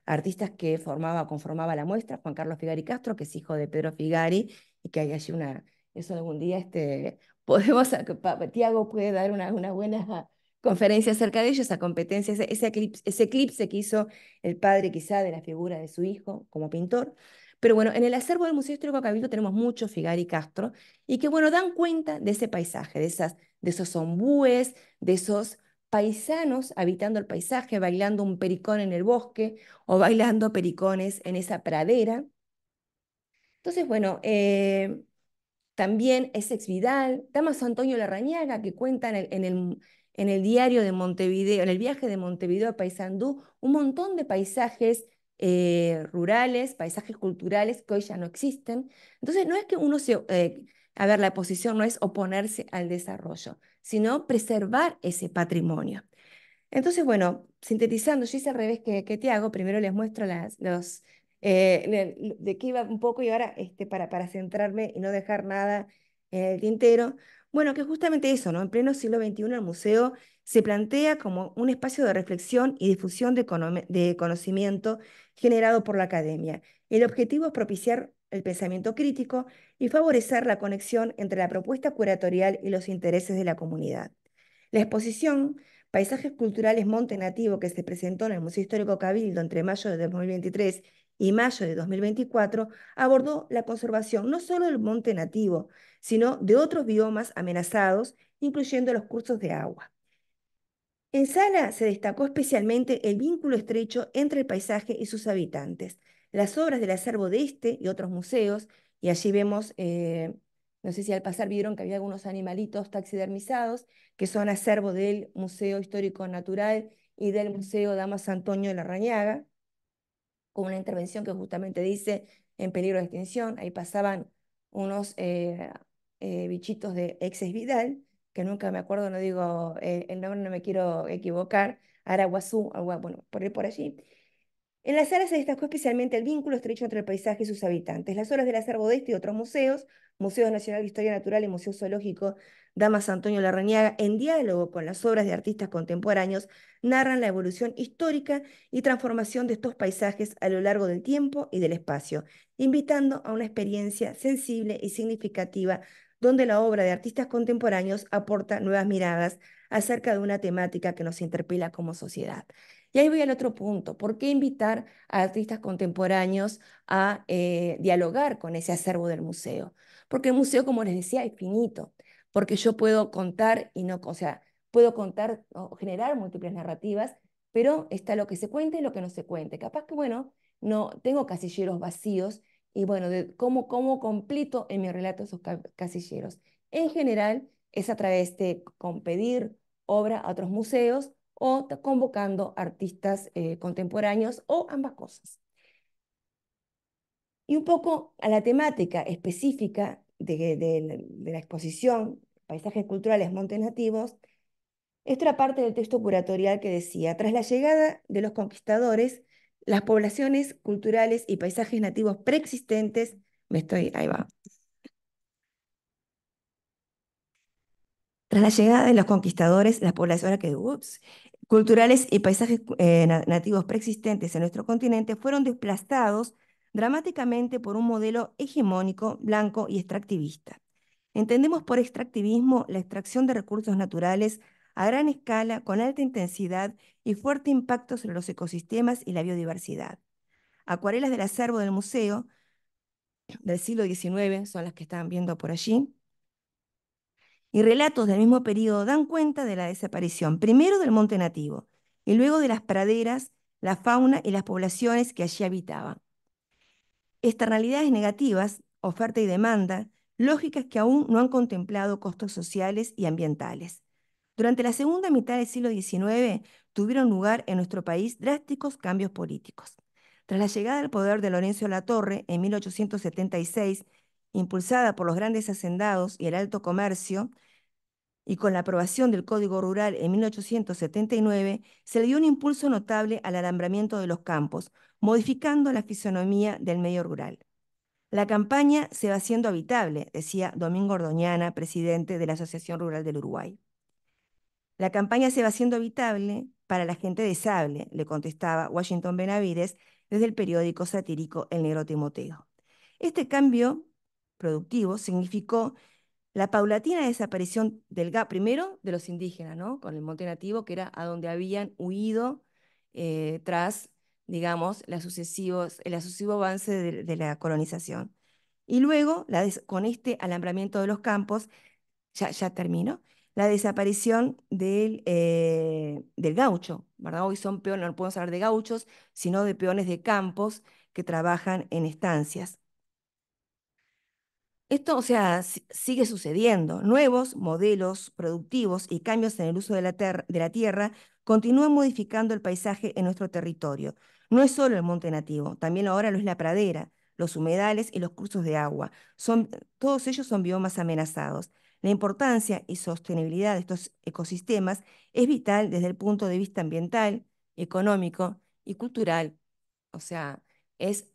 artistas que conformaba la muestra, Juan Carlos Figari Castro, que es hijo de Pedro Figari, y que hay allí eso algún día podemos, Tiago puede dar una buena conferencia acerca de ello, esa competencia, ese eclipse que hizo el padre quizá de la figura de su hijo como pintor. Pero bueno, en el acervo del Museo Histórico Cabildo tenemos mucho Figari Castro, y que bueno, dan cuenta de ese paisaje, de esos ombúes, de esos paisanos habitando el paisaje, bailando un pericón en el bosque o bailando pericones en esa pradera. Entonces, bueno, también Essex Vidal, Damaso Antonio Larrañaga, que cuenta en el diario de Montevideo, en el viaje de Montevideo a Paysandú, un montón de paisajes rurales, paisajes culturales que hoy ya no existen. Entonces, no es que a ver, la posición no es oponerse al desarrollo, sino preservar ese patrimonio. Entonces, bueno, sintetizando, yo hice al revés que te hago, primero les muestro de qué iba un poco y ahora para centrarme y no dejar nada en el tintero. Bueno, que justamente eso, ¿no? En pleno siglo XXI el museo se plantea como un espacio de reflexión y difusión de conocimiento generado por la academia. El objetivo es propiciar el pensamiento crítico y favorecer la conexión entre la propuesta curatorial y los intereses de la comunidad. La exposición Paisajes Culturales Monte Nativo, que se presentó en el Museo Histórico Cabildo entre mayo de 2023 y mayo de 2024, abordó la conservación no solo del monte nativo, sino de otros biomas amenazados, incluyendo los cursos de agua. En Sala se destacó especialmente el vínculo estrecho entre el paisaje y sus habitantes. Las obras del acervo de este y otros museos, y allí vemos, no sé si al pasar vieron que había algunos animalitos taxidermizados, que son acervo del Museo Histórico Natural y del Museo Damaso Antonio de Larrañaga, con una intervención que justamente dice en peligro de extinción. Ahí pasaban unos bichitos de Exes Vidal, que nunca me acuerdo, no digo el nombre, no me quiero equivocar, Araguazú, bueno, por allí. En la sala se destacó especialmente el vínculo estrecho entre el paisaje y sus habitantes. Las obras del acervo de este y otros museos, Museo Nacional de Historia Natural y Museo Zoológico Damaso Antonio Larrañaga, en diálogo con las obras de artistas contemporáneos, narran la evolución histórica y transformación de estos paisajes a lo largo del tiempo y del espacio, invitando a una experiencia sensible y significativa donde la obra de artistas contemporáneos aporta nuevas miradas acerca de una temática que nos interpela como sociedad. Y ahí voy al otro punto. ¿Por qué invitar a artistas contemporáneos a dialogar con ese acervo del museo? Porque el museo, como les decía, es finito. Porque yo puedo contar y no, o sea, puedo contar o generar múltiples narrativas, pero está lo que se cuente y lo que no se cuente. Capaz que, bueno, no tengo casilleros vacíos y, bueno, cómo completo en mi relato esos casilleros. En general, es a través de pedir obra a otros museos o convocando artistas contemporáneos o ambas cosas. Y un poco a la temática específica de la exposición, Paisajes Culturales Montes Nativos, esta era parte del texto curatorial que decía: tras la llegada de los conquistadores, las poblaciones culturales y paisajes nativos preexistentes, ahí va. Tras la llegada de los conquistadores, las poblaciones culturales y paisajes nativos preexistentes en nuestro continente fueron desplazados dramáticamente por un modelo hegemónico, blanco y extractivista. Entendemos por extractivismo la extracción de recursos naturales a gran escala, con alta intensidad y fuerte impacto sobre los ecosistemas y la biodiversidad. Acuarelas del acervo del museo del siglo XIX son las que están viendo por allí, y relatos del mismo periodo dan cuenta de la desaparición, primero del monte nativo, y luego de las praderas, la fauna y las poblaciones que allí habitaban. Externalidades negativas, oferta y demanda, lógicas que aún no han contemplado costos sociales y ambientales. Durante la segunda mitad del siglo XIX tuvieron lugar en nuestro país drásticos cambios políticos. Tras la llegada al poder de Lorenzo Latorre en 1876, impulsada por los grandes hacendados y el alto comercio, y con la aprobación del Código Rural en 1879, se le dio un impulso notable al alambramiento de los campos, modificando la fisonomía del medio rural. La campaña se va haciendo habitable, decía Domingo Ordoñana, presidente de la Asociación Rural del Uruguay. La campaña se va haciendo habitable para la gente de sable, le contestaba Washington Benavides, desde el periódico satírico El Negro Timoteo. Este cambio productivo significó la paulatina desaparición primero de los indígenas, ¿no? Con el monte nativo, que era a donde habían huido tras, digamos, el sucesivo avance de la colonización. Y luego, con este alambramiento de los campos, ya termino, la desaparición del gaucho, ¿verdad? Hoy son peones, no podemos hablar de gauchos, sino de peones de campos que trabajan en estancias. Esto, o sea, sigue sucediendo. Nuevos modelos productivos y cambios en el uso de la tierra continúan modificando el paisaje en nuestro territorio. No es solo el monte nativo, también ahora lo es la pradera, los humedales y los cursos de agua. Todos ellos son biomas amenazados. La importancia y sostenibilidad de estos ecosistemas es vital desde el punto de vista ambiental, económico y cultural. O sea, es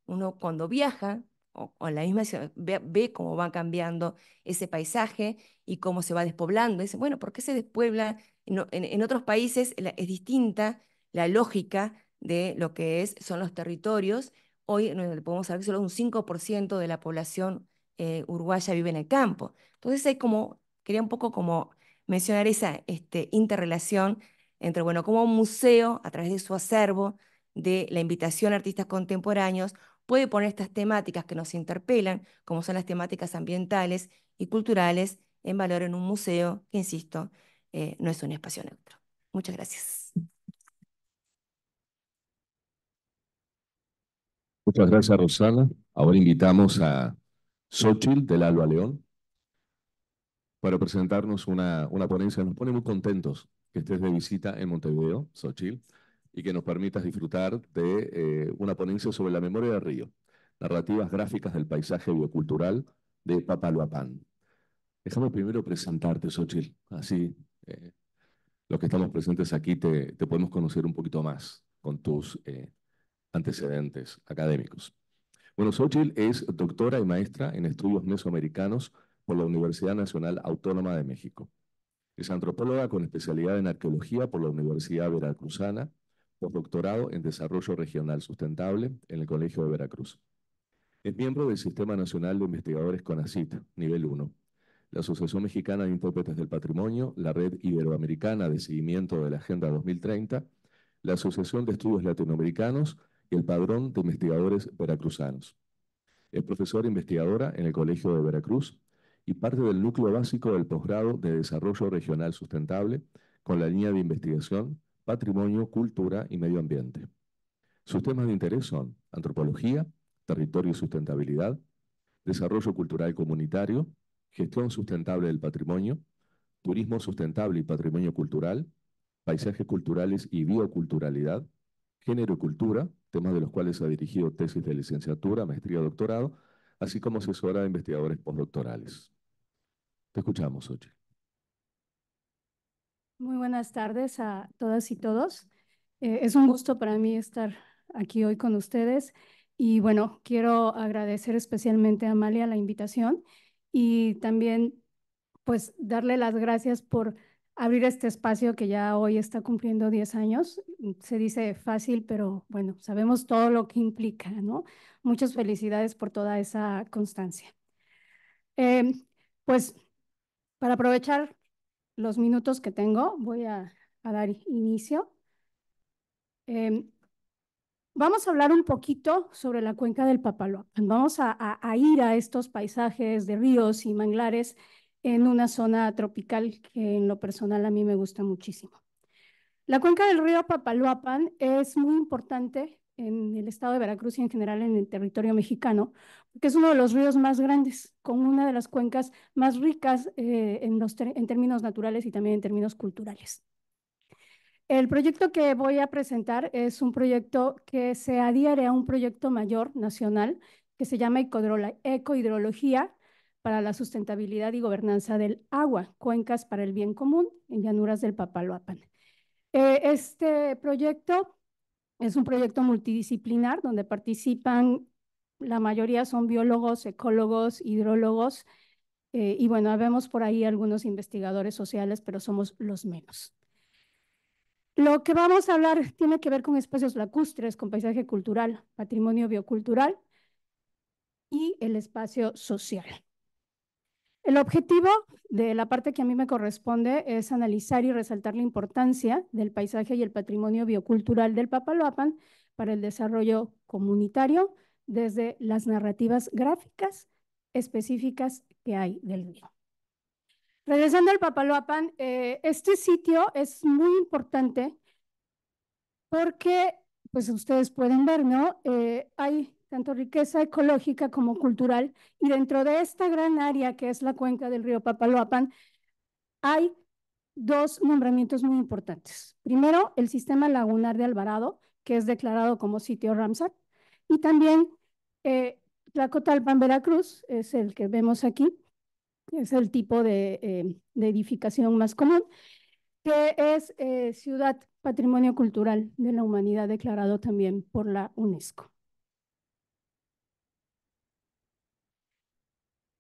uno cuando viaja o en la misma ciudad, ve cómo va cambiando ese paisaje y cómo se va despoblando. Dice, bueno, ¿por qué se despuebla? En otros países es distinta la lógica de lo que son los territorios. Hoy podemos saber que solo un 5% de la población uruguaya vive en el campo. Entonces quería un poco como mencionar esa interrelación entre, bueno, como un museo, a través de su acervo, de la invitación a artistas contemporáneos, puede poner estas temáticas que nos interpelan, como son las temáticas ambientales y culturales, en valor en un museo que, insisto, no es un espacio neutro. Muchas gracias. Muchas gracias, Rosana. Ahora invitamos a Xóchitl del Alba León para presentarnos una ponencia. Nos pone muy contentos que estés de visita en Montevideo, Xóchitl, y que nos permitas disfrutar de una ponencia sobre la memoria del río, narrativas gráficas del paisaje biocultural de Papaloapán. Déjame primero presentarte, Xóchitl, así los que estamos presentes aquí te podemos conocer un poquito más con tus antecedentes académicos. Bueno, Xóchitl es doctora y maestra en estudios mesoamericanos por la Universidad Nacional Autónoma de México. Es antropóloga con especialidad en arqueología por la Universidad Veracruzana, postdoctorado en desarrollo regional sustentable en el Colegio de Veracruz. Es miembro del Sistema Nacional de Investigadores CONACYT, nivel 1, la Asociación Mexicana de Intérpretes del Patrimonio, la Red Iberoamericana de Seguimiento de la Agenda 2030, la Asociación de Estudios Latinoamericanos y el Padrón de Investigadores Veracruzanos. Es profesora investigadora en el Colegio de Veracruz y parte del núcleo básico del posgrado de Desarrollo Regional Sustentable con la línea de investigación Patrimonio, Cultura y Medio Ambiente. Sus temas de interés son antropología, territorio y sustentabilidad, desarrollo cultural comunitario, gestión sustentable del patrimonio, turismo sustentable y patrimonio cultural, paisajes culturales y bioculturalidad, género y cultura, temas de los cuales ha dirigido tesis de licenciatura, maestría, doctorado, así como asesora de investigadores postdoctorales. Te escuchamos, Xochitl. Muy buenas tardes a todas y todos. Es un gusto para mí estar aquí hoy con ustedes y bueno, quiero agradecer especialmente a Amalia la invitación y también pues darle las gracias por abrir este espacio que ya hoy está cumpliendo 10 años. Se dice fácil, pero bueno, sabemos todo lo que implica, ¿no? Muchas felicidades por toda esa constancia. Pues para aprovechar los minutos que tengo, voy a dar inicio. Vamos a hablar un poquito sobre la cuenca del Papaloapan. Vamos a ir a estos paisajes de ríos y manglares en una zona tropical que en lo personal a mí me gusta muchísimo. La cuenca del río Papaloapan es muy importante en el estado de Veracruz y en general en el territorio mexicano, porque es uno de los ríos más grandes, con una de las cuencas más ricas en términos naturales y también en términos culturales. El proyecto que voy a presentar es un proyecto que se adhiere a un proyecto mayor nacional que se llama Ecohidrología para la Sustentabilidad y Gobernanza del Agua, Cuencas para el Bien Común en Llanuras del Papaloapan. Este proyecto es un proyecto multidisciplinar donde participan, la mayoría son biólogos, ecólogos, hidrólogos, y bueno, vemos por ahí algunos investigadores sociales, pero somos los menos. Lo que vamos a hablar tiene que ver con espacios lacustres, con paisaje cultural, patrimonio biocultural y el espacio social. El objetivo de la parte que a mí me corresponde es analizar y resaltar la importancia del paisaje y el patrimonio biocultural del Papaloapan para el desarrollo comunitario desde las narrativas gráficas específicas que hay del río. Regresando al Papaloapan, este sitio es muy importante porque, pues ustedes pueden ver, ¿no? Hay tanto riqueza ecológica como cultural, y dentro de esta gran área que es la cuenca del río Papaloapan, hay dos nombramientos muy importantes. Primero, el sistema lagunar de Alvarado, que es declarado como sitio Ramsar, y también Tlacotalpan, Veracruz, es el que vemos aquí, es el tipo de edificación más común, que es Ciudad Patrimonio Cultural de la Humanidad, declarado también por la UNESCO.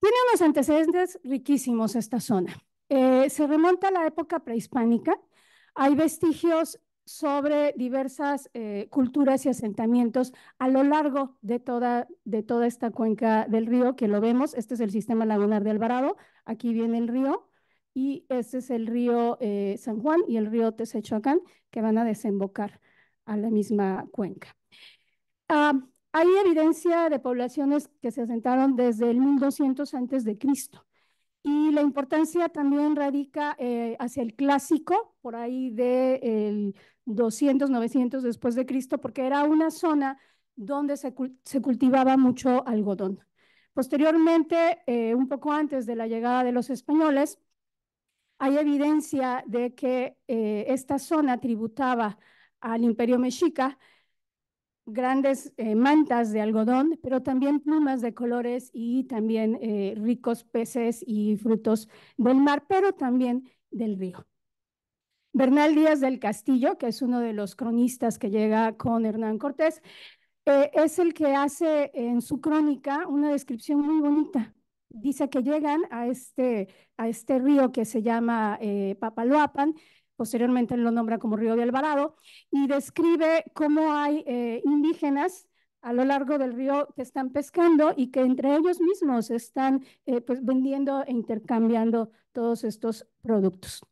Tiene unos antecedentes riquísimos esta zona. Se remonta a la época prehispánica. Hay vestigios sobre diversas culturas y asentamientos a lo largo de toda esta cuenca del río, que lo vemos. Este es el sistema lagunar de Alvarado. Aquí viene el río. Y este es el río San Juan y el río Texechoacán, que van a desembocar a la misma cuenca. Hay evidencia de poblaciones que se asentaron desde el 1200 antes de Cristo. Y la importancia también radica hacia el clásico, por ahí del 200, 900 después de Cristo, porque era una zona donde se cultivaba mucho algodón. Posteriormente, un poco antes de la llegada de los españoles, hay evidencia de que esta zona tributaba al Imperio Mexica grandes mantas de algodón, pero también plumas de colores y también ricos peces y frutos del mar, pero también del río. Bernal Díaz del Castillo, que es uno de los cronistas que llega con Hernán Cortés, es el que hace en su crónica una descripción muy bonita. Dice que llegan a este río que se llama Papaloapan, posteriormente lo nombra como Río de Alvarado, y describe cómo hay indígenas a lo largo del río que están pescando y que entre ellos mismos están pues vendiendo e intercambiando todos estos productos.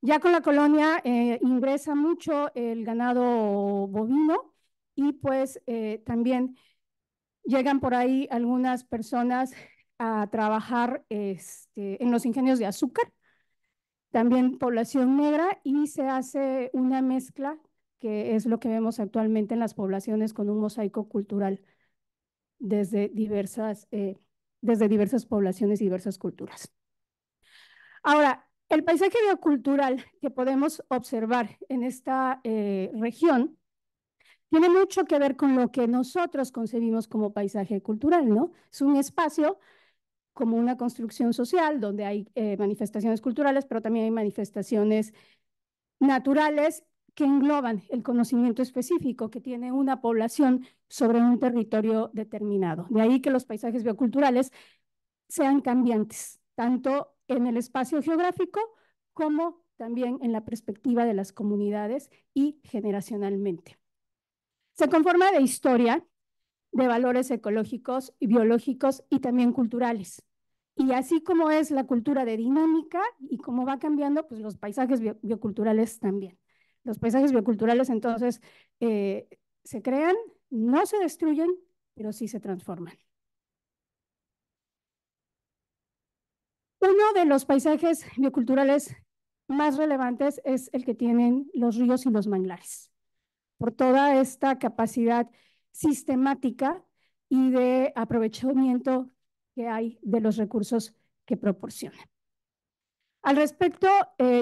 Ya con la colonia ingresa mucho el ganado bovino y pues también llegan por ahí algunas personas a trabajar en los ingenios de azúcar, también población negra, y se hace una mezcla que es lo que vemos actualmente en las poblaciones con un mosaico cultural desde diversas poblaciones y diversas culturas. Ahora, el paisaje biocultural que podemos observar en esta región tiene mucho que ver con lo que nosotros concebimos como paisaje cultural, ¿no? Es un espacio como una construcción social donde hay manifestaciones culturales, pero también hay manifestaciones naturales que engloban el conocimiento específico que tiene una población sobre un territorio determinado. De ahí que los paisajes bioculturales sean cambiantes, tanto en el espacio geográfico como también en la perspectiva de las comunidades y generacionalmente. Se conforma de historia, de valores ecológicos y biológicos y también culturales. Y así como es la cultura de dinámica y cómo va cambiando, pues los paisajes bioculturales también. Los paisajes bioculturales entonces se crean, no se destruyen, pero sí se transforman. Uno de los paisajes bioculturales más relevantes es el que tienen los ríos y los manglares, por toda esta capacidad sistemática y de aprovechamiento que hay de los recursos que proporcionan. Al respecto,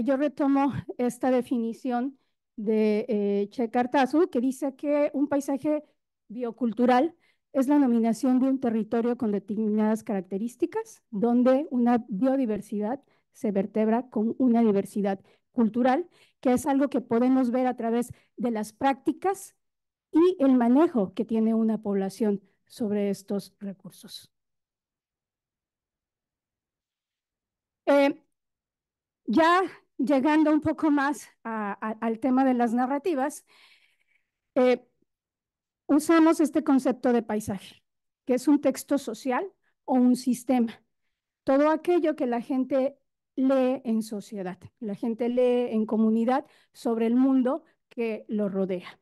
yo retomo esta definición de Che Cartazu, que dice que un paisaje biocultural es la nominación de un territorio con determinadas características, donde una biodiversidad se vertebra con una diversidad cultural, que es algo que podemos ver a través de las prácticas y el manejo que tiene una población sobre estos recursos. Ya llegando un poco más al tema de las narrativas, usamos este concepto de paisaje, que es un texto social o un sistema. Todo aquello que la gente lee en sociedad, la gente lee en comunidad sobre el mundo que lo rodea.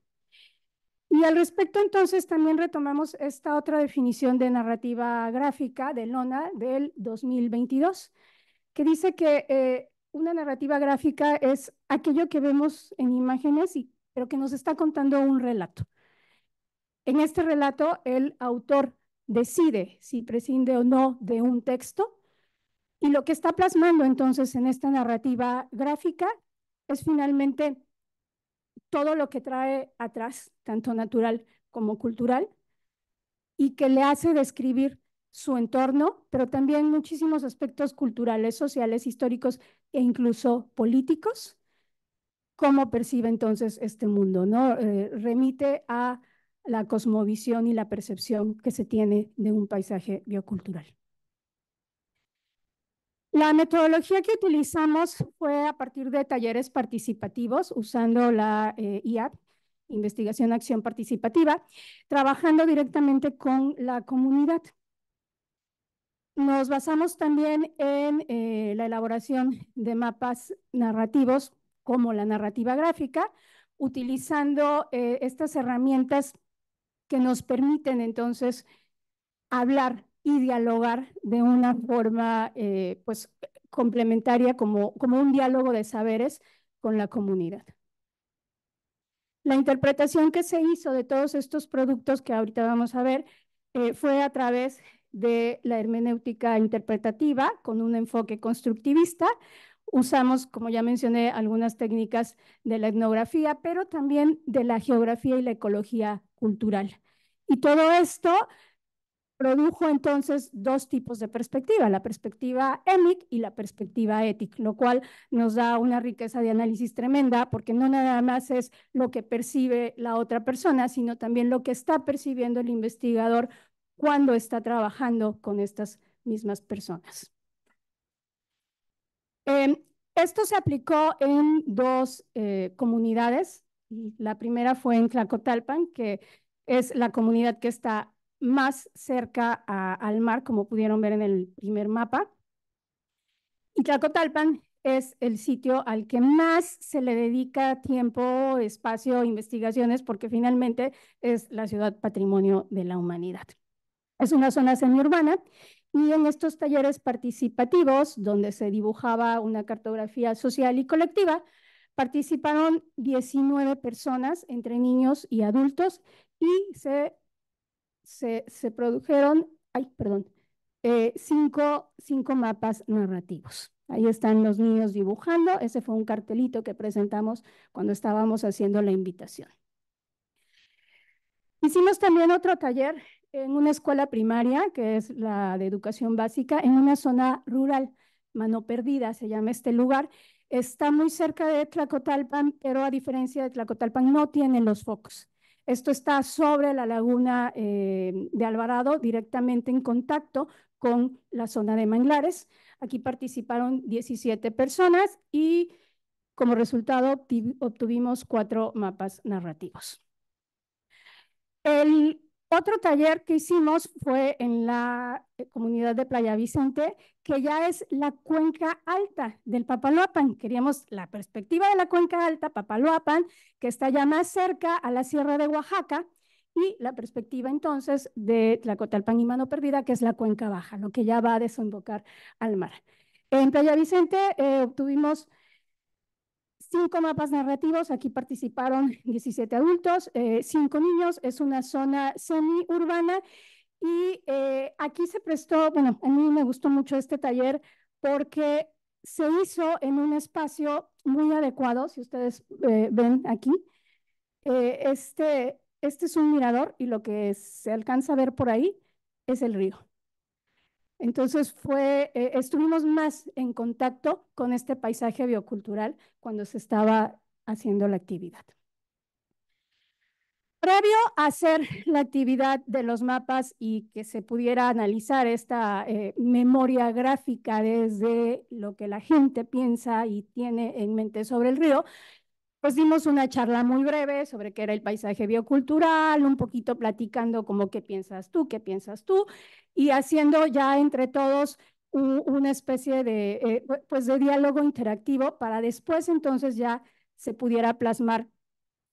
Y al respecto, entonces, también retomamos esta otra definición de narrativa gráfica de Lona del 2022, que dice que una narrativa gráfica es aquello que vemos en imágenes, pero que nos está contando un relato. En este relato, el autor decide si prescinde o no de un texto, y lo que está plasmando entonces en esta narrativa gráfica es finalmente todo lo que trae atrás, tanto natural como cultural, y que le hace describir su entorno, pero también muchísimos aspectos culturales, sociales, históricos e incluso políticos, cómo percibe entonces este mundo, ¿no? Remite a la cosmovisión y la percepción que se tiene de un paisaje biocultural. La metodología que utilizamos fue a partir de talleres participativos, usando la IAP, Investigación Acción Participativa, trabajando directamente con la comunidad. Nos basamos también en la elaboración de mapas narrativos como la narrativa gráfica, utilizando estas herramientas que nos permiten entonces hablar y dialogar de una forma pues complementaria como un diálogo de saberes con la comunidad. La interpretación que se hizo de todos estos productos que ahorita vamos a ver fue a través de la hermenéutica interpretativa con un enfoque constructivista. Usamos, como ya mencioné, algunas técnicas de la etnografía, pero también de la geografía y la ecología cultural. Y todo esto produjo entonces dos tipos de perspectiva, la perspectiva EMIC y la perspectiva ETIC, lo cual nos da una riqueza de análisis tremenda, porque no nada más es lo que percibe la otra persona, sino también lo que está percibiendo el investigador cuando está trabajando con estas mismas personas. Esto se aplicó en dos comunidades. La primera fue en Tlacotalpan, que es la comunidad que está más cerca al mar, como pudieron ver en el primer mapa. Y Tlacotalpan es el sitio al que más se le dedica tiempo, espacio, investigaciones, porque finalmente es la ciudad patrimonio de la humanidad. Es una zona semiurbana y en estos talleres participativos, donde se dibujaba una cartografía social y colectiva, participaron 19 personas, entre niños y adultos, y se produjeron, cinco mapas narrativos. Ahí están los niños dibujando. Ese fue un cartelito que presentamos cuando estábamos haciendo la invitación. Hicimos también otro taller en una escuela primaria, que es la de educación básica, en una zona rural, Mano Perdida se llama este lugar. Está muy cerca de Tlacotalpan, pero a diferencia de Tlacotalpan no tiene los focos. Esto está sobre la laguna de Alvarado, directamente en contacto con la zona de manglares. Aquí participaron 17 personas y como resultado obtuvimos 4 mapas narrativos. El otro taller que hicimos fue en la comunidad de Playa Vicente, que ya es la cuenca alta del Papaloapan. Queríamos la perspectiva de la cuenca alta, Papaloapan, que está ya más cerca a la sierra de Oaxaca, y la perspectiva entonces de Tlacotalpan y Mano Perdida, que es la cuenca baja, lo que ya va a desembocar al mar. En Playa Vicente obtuvimos 5 mapas narrativos. Aquí participaron 17 adultos, 5 niños. Es una zona semi-urbana y aquí se prestó, bueno, a mí me gustó mucho este taller porque se hizo en un espacio muy adecuado. Si ustedes ven aquí, este es un mirador y lo que se alcanza a ver por ahí es el río. Entonces estuvimos más en contacto con este paisaje biocultural cuando se estaba haciendo la actividad. Previo a hacer la actividad de los mapas y que se pudiera analizar esta memoria gráfica desde lo que la gente piensa y tiene en mente sobre el río, pues dimos una charla muy breve sobre qué era el paisaje biocultural, un poquito platicando como qué piensas tú, y haciendo ya entre todos una especie de, pues de diálogo interactivo para después entonces ya se pudiera plasmar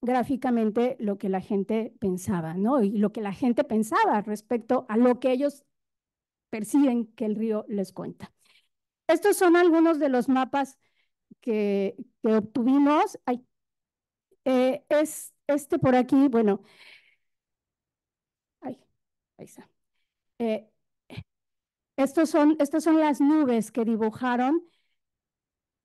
gráficamente lo que la gente pensaba, ¿no? Y lo que la gente pensaba respecto a lo que ellos perciben que el río les cuenta. Estos son algunos de los mapas que obtuvimos. Es este por aquí, bueno, ahí está. Eh, estas son las nubes que dibujaron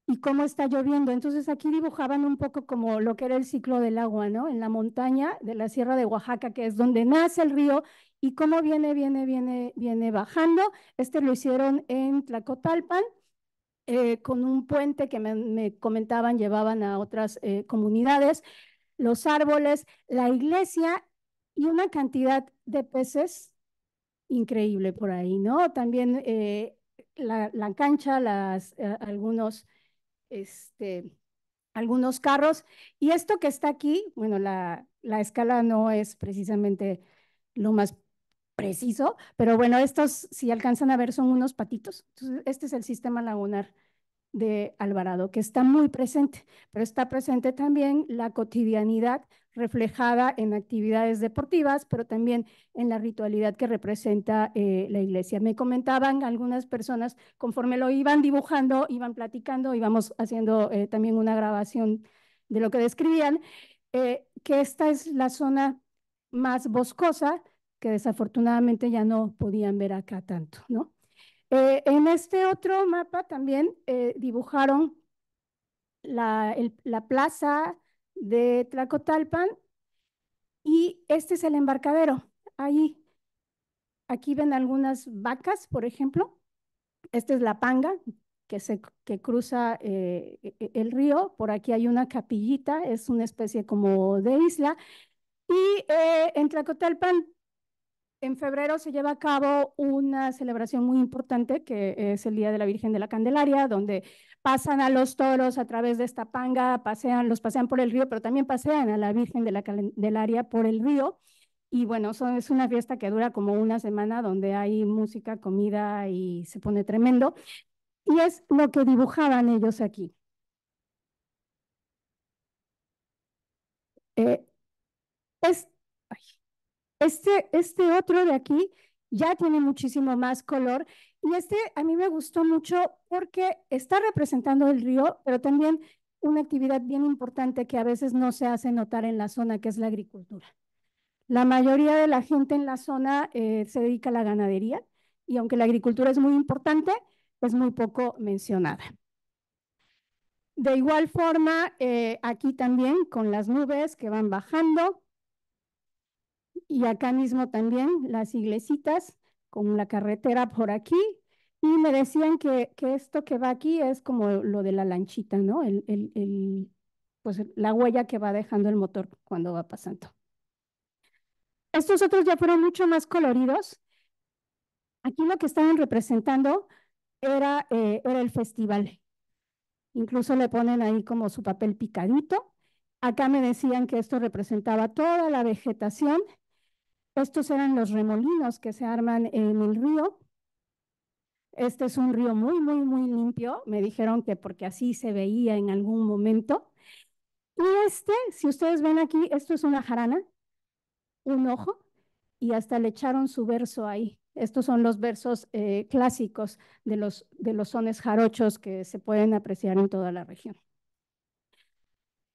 y cómo está lloviendo. Entonces aquí dibujaban un poco como lo que era el ciclo del agua, ¿no? En la montaña de la Sierra de Oaxaca, que es donde nace el río, y cómo viene bajando. Este lo hicieron en Tlacotalpan, con un puente que me comentaban llevaban a otras comunidades, los árboles, la iglesia y una cantidad de peces increíble por ahí, ¿no? También la cancha, algunos este, algunos carros. Y esto que está aquí, bueno, la escala no es precisamente lo más preciso, pero bueno, estos, si alcanzan a ver, son unos patitos. Entonces, este es el sistema lagunar de Alvarado, que está muy presente, pero está presente también la cotidianidad reflejada en actividades deportivas, pero también en la ritualidad que representa la iglesia. Me comentaban algunas personas, conforme lo iban dibujando, iban platicando, íbamos haciendo también una grabación de lo que describían, que esta es la zona más boscosa, que desafortunadamente ya no podían ver acá tanto, ¿no? En este otro mapa también dibujaron la plaza de Tlacotalpan y este es el embarcadero. Ahí, aquí ven algunas vacas, por ejemplo. Esta es la Panga que cruza el río. Por aquí hay una capillita, es una especie como de isla. Y en Tlacotalpan en febrero se lleva a cabo una celebración muy importante que es el Día de la Virgen de la Candelaria, donde pasan a los toros a través de esta panga, los pasean por el río, pero también pasean a la Virgen de la Candelaria por el río. Y bueno, es una fiesta que dura como una semana donde hay música, comida y se pone tremendo. Y es lo que dibujaban ellos aquí. Eh, es, ay, este otro de aquí ya tiene muchísimo más color y este a mí me gustó mucho porque está representando el río, pero también una actividad bien importante que a veces no se hace notar en la zona, que es la agricultura. La mayoría de la gente en la zona se dedica a la ganadería y aunque la agricultura es muy importante, es muy poco mencionada. De igual forma, aquí también con las nubes que van bajando, y acá mismo también las iglesitas con la carretera por aquí. Y me decían que esto que va aquí es como lo de la lanchita, ¿no? Pues la huella que va dejando el motor cuando va pasando. Estos otros ya fueron mucho más coloridos. Aquí lo que estaban representando era el festival. Incluso le ponen ahí como su papel picadito. Acá me decían que esto representaba toda la vegetación. Estos eran los remolinos que se arman en el río. Este es un río muy limpio. Me dijeron que porque así se veía en algún momento. Y si ustedes ven aquí, esto es una jarana, un ojo, y hasta le echaron su verso ahí. Estos son los versos clásicos de los sones jarochos que se pueden apreciar en toda la región.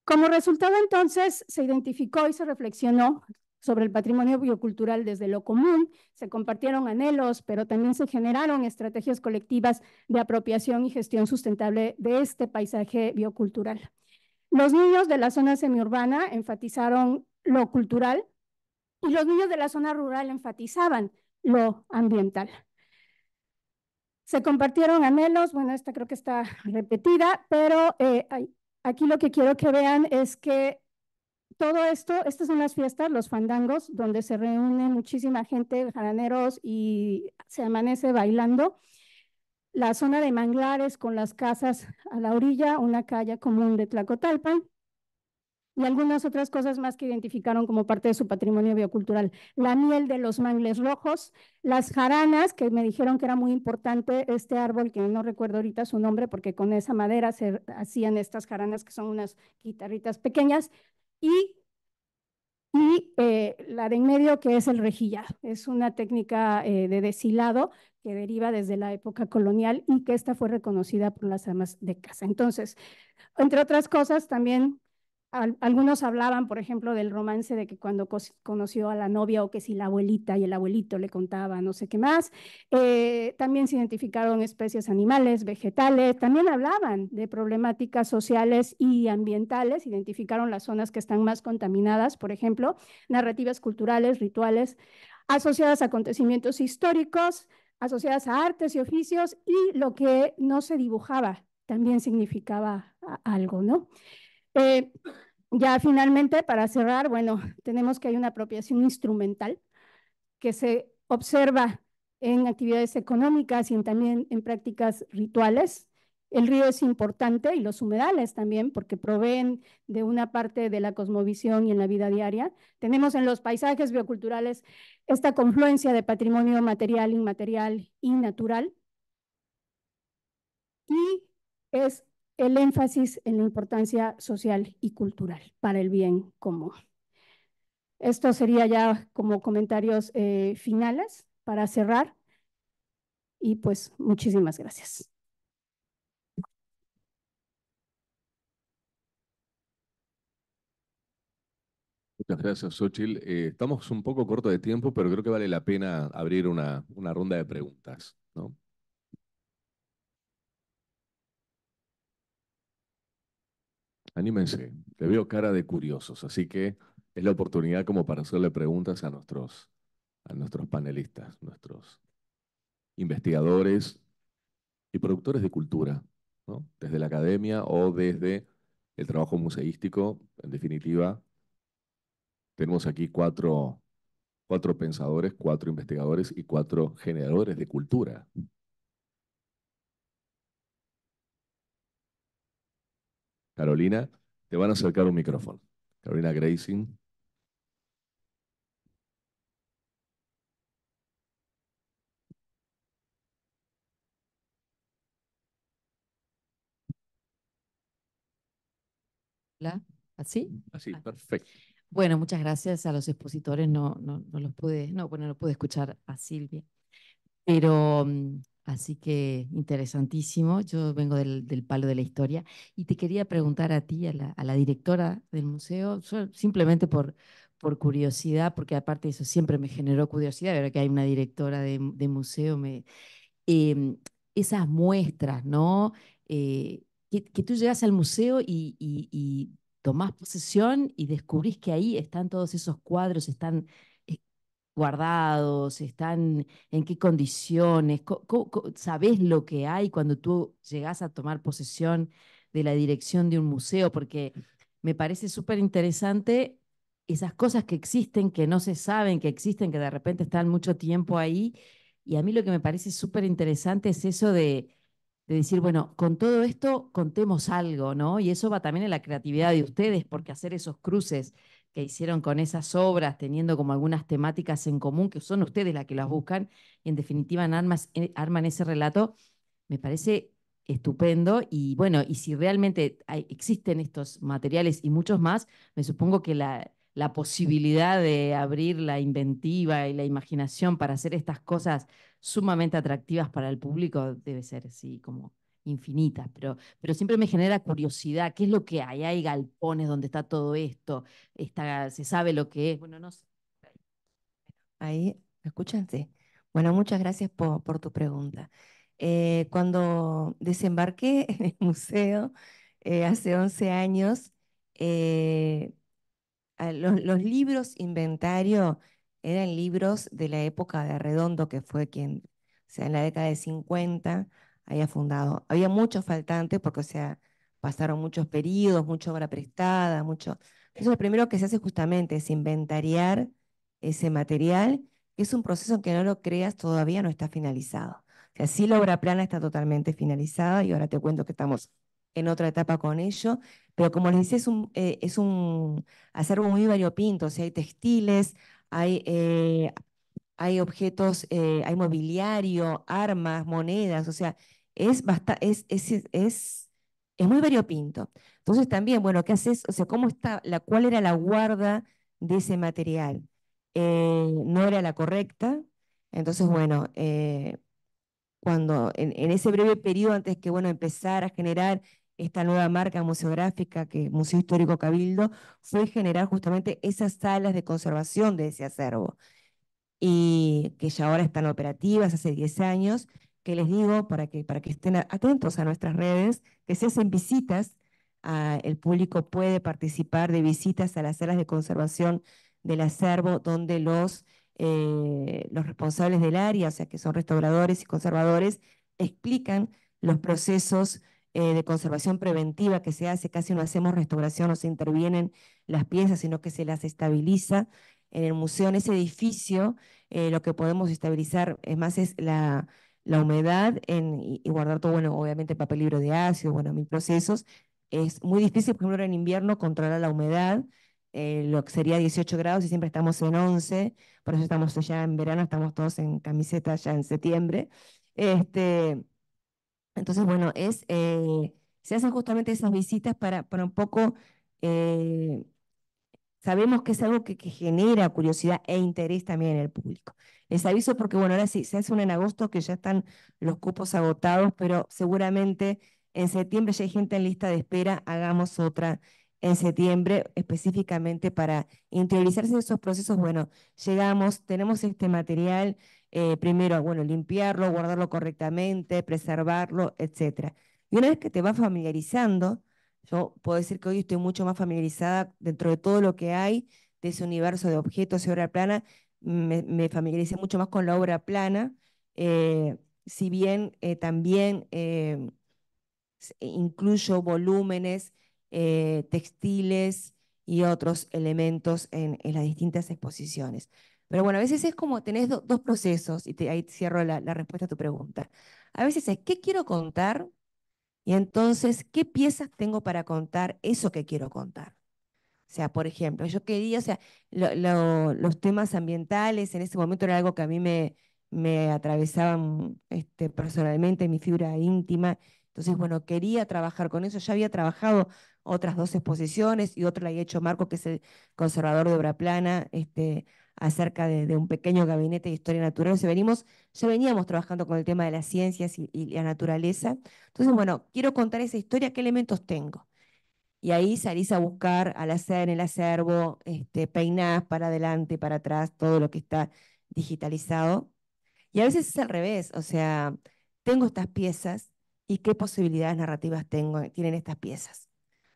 Como resultado, entonces, se identificó y se reflexionó sobre el patrimonio biocultural desde lo común, se compartieron anhelos, pero también se generaron estrategias colectivas de apropiación y gestión sustentable de este paisaje biocultural. Los niños de la zona semiurbana enfatizaron lo cultural y los niños de la zona rural enfatizaban lo ambiental. Se compartieron anhelos, bueno, esta creo que está repetida, pero aquí lo que quiero que vean es que todo esto, estas son las fiestas, los fandangos, donde se reúne muchísima gente, jaraneros, y se amanece bailando. La zona de manglares con las casas a la orilla, una calle común de Tlacotalpan, y algunas otras cosas más que identificaron como parte de su patrimonio biocultural. La miel de los mangles rojos, las jaranas, que me dijeron que era muy importante este árbol, que no recuerdo ahorita su nombre, porque con esa madera se hacían estas jaranas, que son unas guitarritas pequeñas, y la de en medio, que es el rejillado. Es una técnica de deshilado que deriva desde la época colonial y que esta fue reconocida por las amas de casa. Entonces, entre otras cosas, también algunos hablaban, por ejemplo, del romance de que cuando conoció a la novia, o que si la abuelita y el abuelito le contaba no sé qué más. También se identificaron especies animales, vegetales, también hablaban de problemáticas sociales y ambientales, identificaron las zonas que están más contaminadas, por ejemplo, narrativas culturales, rituales, asociadas a acontecimientos históricos, asociadas a artes y oficios, y lo que no se dibujaba también significaba algo, ¿no? Ya finalmente, para cerrar, bueno, tenemos que hay una apropiación instrumental que se observa en actividades económicas y también en prácticas rituales. El río es importante, y los humedales también, porque proveen de una parte de la cosmovisión y en la vida diaria. Tenemos en los paisajes bioculturales esta confluencia de patrimonio material, inmaterial y natural, y es el énfasis en la importancia social y cultural para el bien común. Esto sería ya como comentarios finales para cerrar, y pues muchísimas gracias. Muchas gracias, Xochitl. Estamos un poco cortos de tiempo, pero creo que vale la pena abrir una ronda de preguntas, ¿no? Anímense, te veo cara de curiosos, así que es la oportunidad como para hacerle preguntas a nuestros panelistas, nuestros investigadores y productores de cultura, ¿no? Desde la academia o desde el trabajo museístico. En definitiva, tenemos aquí cuatro pensadores, cuatro investigadores y cuatro generadores de cultura. Carolina, te van a acercar un micrófono. Carolina Gracing. Hola, ¿así? Así, perfecto. Bueno, muchas gracias a los expositores. No los pude, bueno, no pude escuchar a Silvia, pero así que interesantísimo. Yo vengo del palo de la historia y te quería preguntar a ti, a la directora del museo, simplemente por curiosidad, porque aparte de eso siempre me generó curiosidad, ahora que hay una directora de museo, em, esas muestras, ¿no? Que tú llegas al museo y tomás posesión y descubrís que ahí están todos esos cuadros, están eh, guardados, están en qué condiciones, sabés lo que hay cuando tú llegás a tomar posesión de la dirección de un museo, porque me parece súper interesante esas cosas que existen, que no se saben que existen, que de repente están mucho tiempo ahí. Y a mí lo que me parece súper interesante es eso de decir, bueno, con todo esto contemos algo, ¿no? Y eso va también en la creatividad de ustedes, porque hacer esos cruces que hicieron con esas obras, teniendo como algunas temáticas en común, que son ustedes las que las buscan, y en definitiva arman ese relato, me parece estupendo. Y bueno, y si realmente existen estos materiales y muchos más, me supongo que la posibilidad de abrir la inventiva y la imaginación para hacer estas cosas sumamente atractivas para el público debe ser, sí, como infinita, pero siempre me genera curiosidad, ¿qué es lo que hay? ¿Hay galpones donde está todo esto? ¿Se sabe lo que es? Bueno, no sé. Ahí, ¿me escuchan? Sí. Bueno, muchas gracias por tu pregunta. Cuando desembarqué en el museo hace 11 años, eh, los libros inventario eran libros de la época de Arredondo, que fue quien, o sea, en la década de 50 había fundado. Había muchos faltantes porque, o sea, pasaron muchos periodos, mucha obra prestada, mucho, Eso lo primero que se hace justamente es inventariar ese material, que es un proceso que no lo creas, todavía no está finalizado. O sea, sí la obra plana está totalmente finalizada y ahora te cuento que estamos en otra etapa con ello, pero como les decía, es un acervo muy variopinto, o sea, hay textiles, hay, hay objetos, hay mobiliario, armas, monedas, o sea, es muy variopinto. Entonces también, bueno, ¿qué haces? O sea, ¿cómo está, cuál era la guarda de ese material? No era la correcta, entonces, bueno, cuando en ese breve periodo antes que, bueno, empezar a generar esta nueva marca museográfica que Museo Histórico Cabildo, fue generar justamente esas salas de conservación de ese acervo y que ya ahora están operativas hace 10 años, que les digo para que estén atentos a nuestras redes, que se hacen visitas, el público puede participar de visitas a las salas de conservación del acervo, donde los responsables del área, o sea que son restauradores y conservadores, explican los procesos de conservación preventiva que se hace, casi no hacemos restauración, no se intervienen las piezas, sino que se las estabiliza en el museo, en ese edificio. Lo que podemos estabilizar es más es la humedad y guardar todo, bueno, obviamente papel libro de ácido, bueno, mil procesos. Es muy difícil, por ejemplo, en invierno controlar la humedad, lo que sería 18 grados y siempre estamos en 11, por eso estamos ya en verano, estamos todos en camiseta ya en septiembre. Este, entonces, bueno, se hacen justamente esas visitas para un poco sabemos que es algo que genera curiosidad e interés también en el público. Les aviso porque, bueno, ahora sí, se hace una en agosto que ya están los cupos agotados, pero seguramente en septiembre ya hay gente en lista de espera, hagamos otra en septiembre específicamente para interiorizarse de esos procesos. Bueno, llegamos, tenemos este material, primero, bueno, limpiarlo, guardarlo correctamente, preservarlo, etcétera. Y una vez que te vas familiarizando, yo puedo decir que hoy estoy mucho más familiarizada dentro de todo lo que hay de ese universo de objetos y obra plana. Me familiaricé mucho más con la obra plana, si bien también incluyo volúmenes, textiles y otros elementos en las distintas exposiciones. Pero bueno, a veces es como tenés dos procesos, y ahí cierro la respuesta a tu pregunta. A veces es, ¿qué quiero contar? Y entonces, ¿qué piezas tengo para contar eso que quiero contar? O sea, por ejemplo, yo quería, o sea, los temas ambientales en ese momento era algo que a mí me atravesaban personalmente, mi fibra íntima. Entonces, bueno, quería trabajar con eso. Ya había trabajado otras dos exposiciones y otra la había hecho Marco, que es el conservador de obra plana, acerca de un pequeño gabinete de historia natural. O sea, ya veníamos trabajando con el tema de las ciencias y la naturaleza. Entonces, bueno, quiero contar esa historia, ¿qué elementos tengo? Y ahí salís a buscar al hacer en el acervo, peinás para adelante, para atrás, todo lo que está digitalizado. Y a veces es al revés, o sea, tengo estas piezas y qué posibilidades narrativas tienen estas piezas.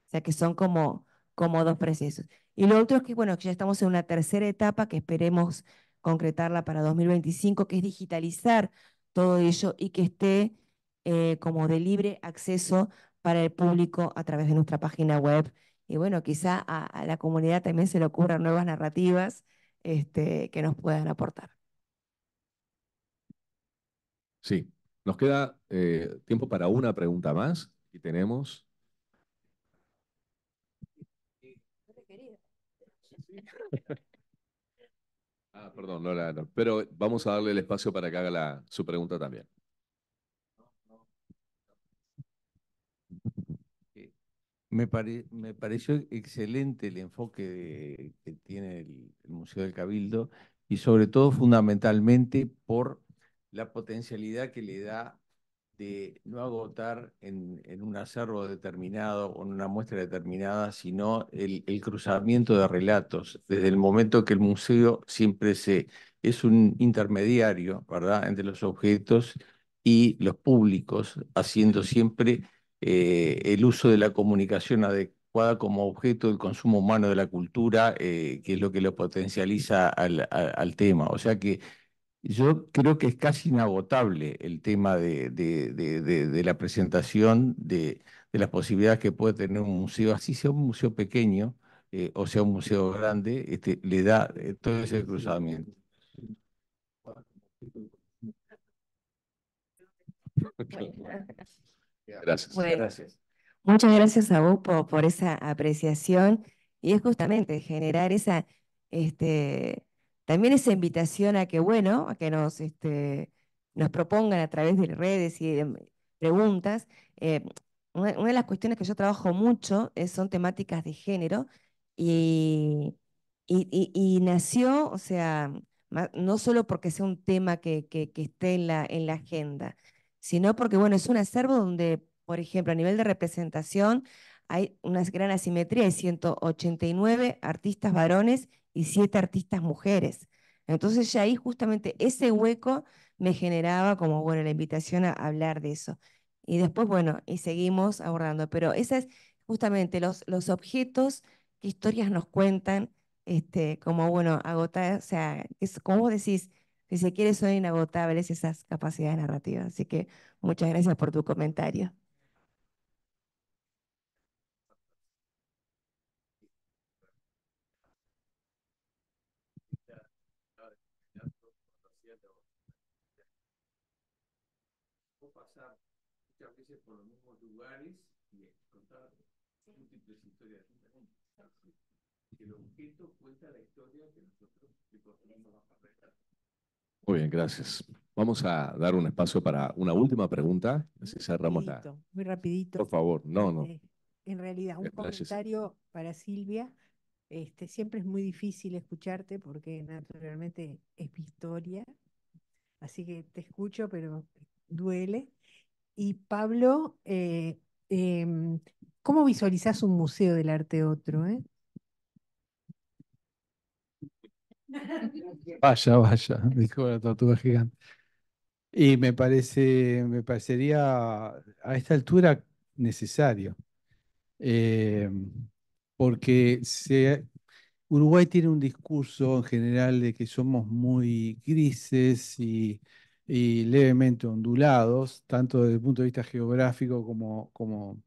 O sea, que son como dos procesos. Y lo otro es que, bueno, que ya estamos en una tercera etapa que esperemos concretarla para 2025, que es digitalizar todo ello y que esté como de libre acceso para el público a través de nuestra página web. Y bueno, quizá a la comunidad también se le ocurran nuevas narrativas que nos puedan aportar. Sí, nos queda tiempo para una pregunta más y tenemos... Ah, perdón, no, pero vamos a darle el espacio para que haga su pregunta también. Me pareció excelente el enfoque que tiene el Museo del Cabildo y sobre todo fundamentalmente por la potencialidad que le da de no agotar en un acervo determinado o en una muestra determinada, sino el cruzamiento de relatos, desde el momento que el museo es un intermediario, ¿verdad?, entre los objetos y los públicos, haciendo siempre el uso de la comunicación adecuada como objeto del consumo humano de la cultura, que es lo que lo potencializa al tema. O sea que yo creo que es casi inagotable el tema de la presentación de las posibilidades que puede tener un museo, así sea un museo pequeño, o sea un museo grande, le da todo ese cruzamiento. Gracias. Bueno, Gracias. muchas gracias a vos por esa apreciación y es justamente generar esa, también esa invitación a que, bueno, a que nos propongan a través de redes y de preguntas. Eh, una de las cuestiones que yo trabajo mucho son temáticas de género y, y nació, o sea, no solo porque sea un tema que esté en la agenda, sino porque, bueno, es un acervo donde, por ejemplo, a nivel de representación, hay una gran asimetría, hay 189 artistas varones y 7 artistas mujeres. Entonces ya ahí justamente ese hueco me generaba como, bueno, la invitación a hablar de eso. Y después, bueno, y seguimos abordando, pero esa es justamente los objetos, qué historias nos cuentan, como, bueno, agotar, o sea, como vos decís, si se quiere, son inagotables esas capacidades narrativas. Así que muchas gracias por tu comentario. Pasar muchas veces por los mismos lugares y contar múltiples historias diferentes. El objeto cuenta la historia que nosotros le construimos a partir. Muy bien, gracias. Vamos a dar un espacio para una última pregunta. Así cerramos la. Muy rapidito. Por favor, no. En realidad, un Expláyese. comentario para Silvia. Siempre es muy difícil escucharte porque naturalmente es mi historia, así que te escucho, pero duele. Y Pablo, ¿cómo visualizás un museo del arte otro, Vaya, vaya, dijo la tortuga gigante. Y me parecería a esta altura necesario, eh, porque Uruguay tiene un discurso en general de que somos muy grises y levemente ondulados, tanto desde el punto de vista geográfico como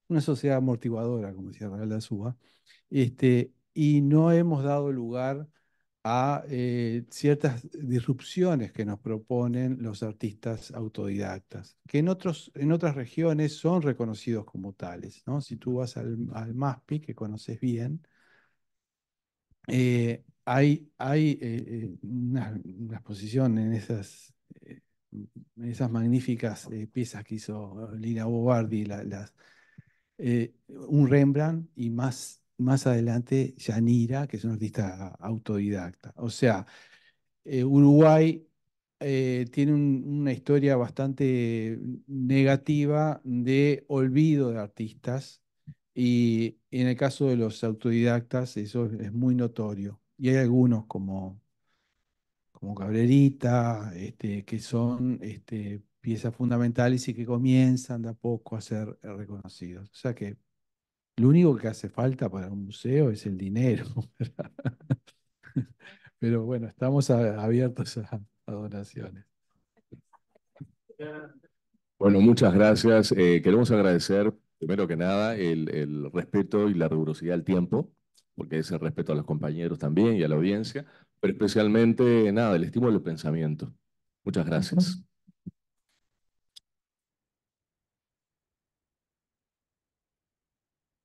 una sociedad amortiguadora, como decía Real de Azúa, y no hemos dado lugar a ciertas disrupciones que nos proponen los artistas autodidactas, que en otras regiones son reconocidos como tales, ¿no? Si tú vas al MASPI, que conoces bien, hay una exposición en esas magníficas piezas que hizo Lina Bobardi, un Rembrandt y más adelante Yanira, que es un artista autodidacta. O sea, Uruguay tiene una historia bastante negativa de olvido de artistas y en el caso de los autodidactas eso es muy notorio. Y hay algunos como Cabrerita, que son piezas fundamentales y que comienzan de a poco a ser reconocidos. O sea que lo único que hace falta para un museo es el dinero. Pero bueno, estamos abiertos a donaciones. Bueno, muchas gracias. Queremos agradecer, primero que nada, el respeto y la rigurosidad del tiempo, porque es el respeto a los compañeros también y a la audiencia, pero especialmente, nada, el estímulo del pensamiento. Muchas gracias.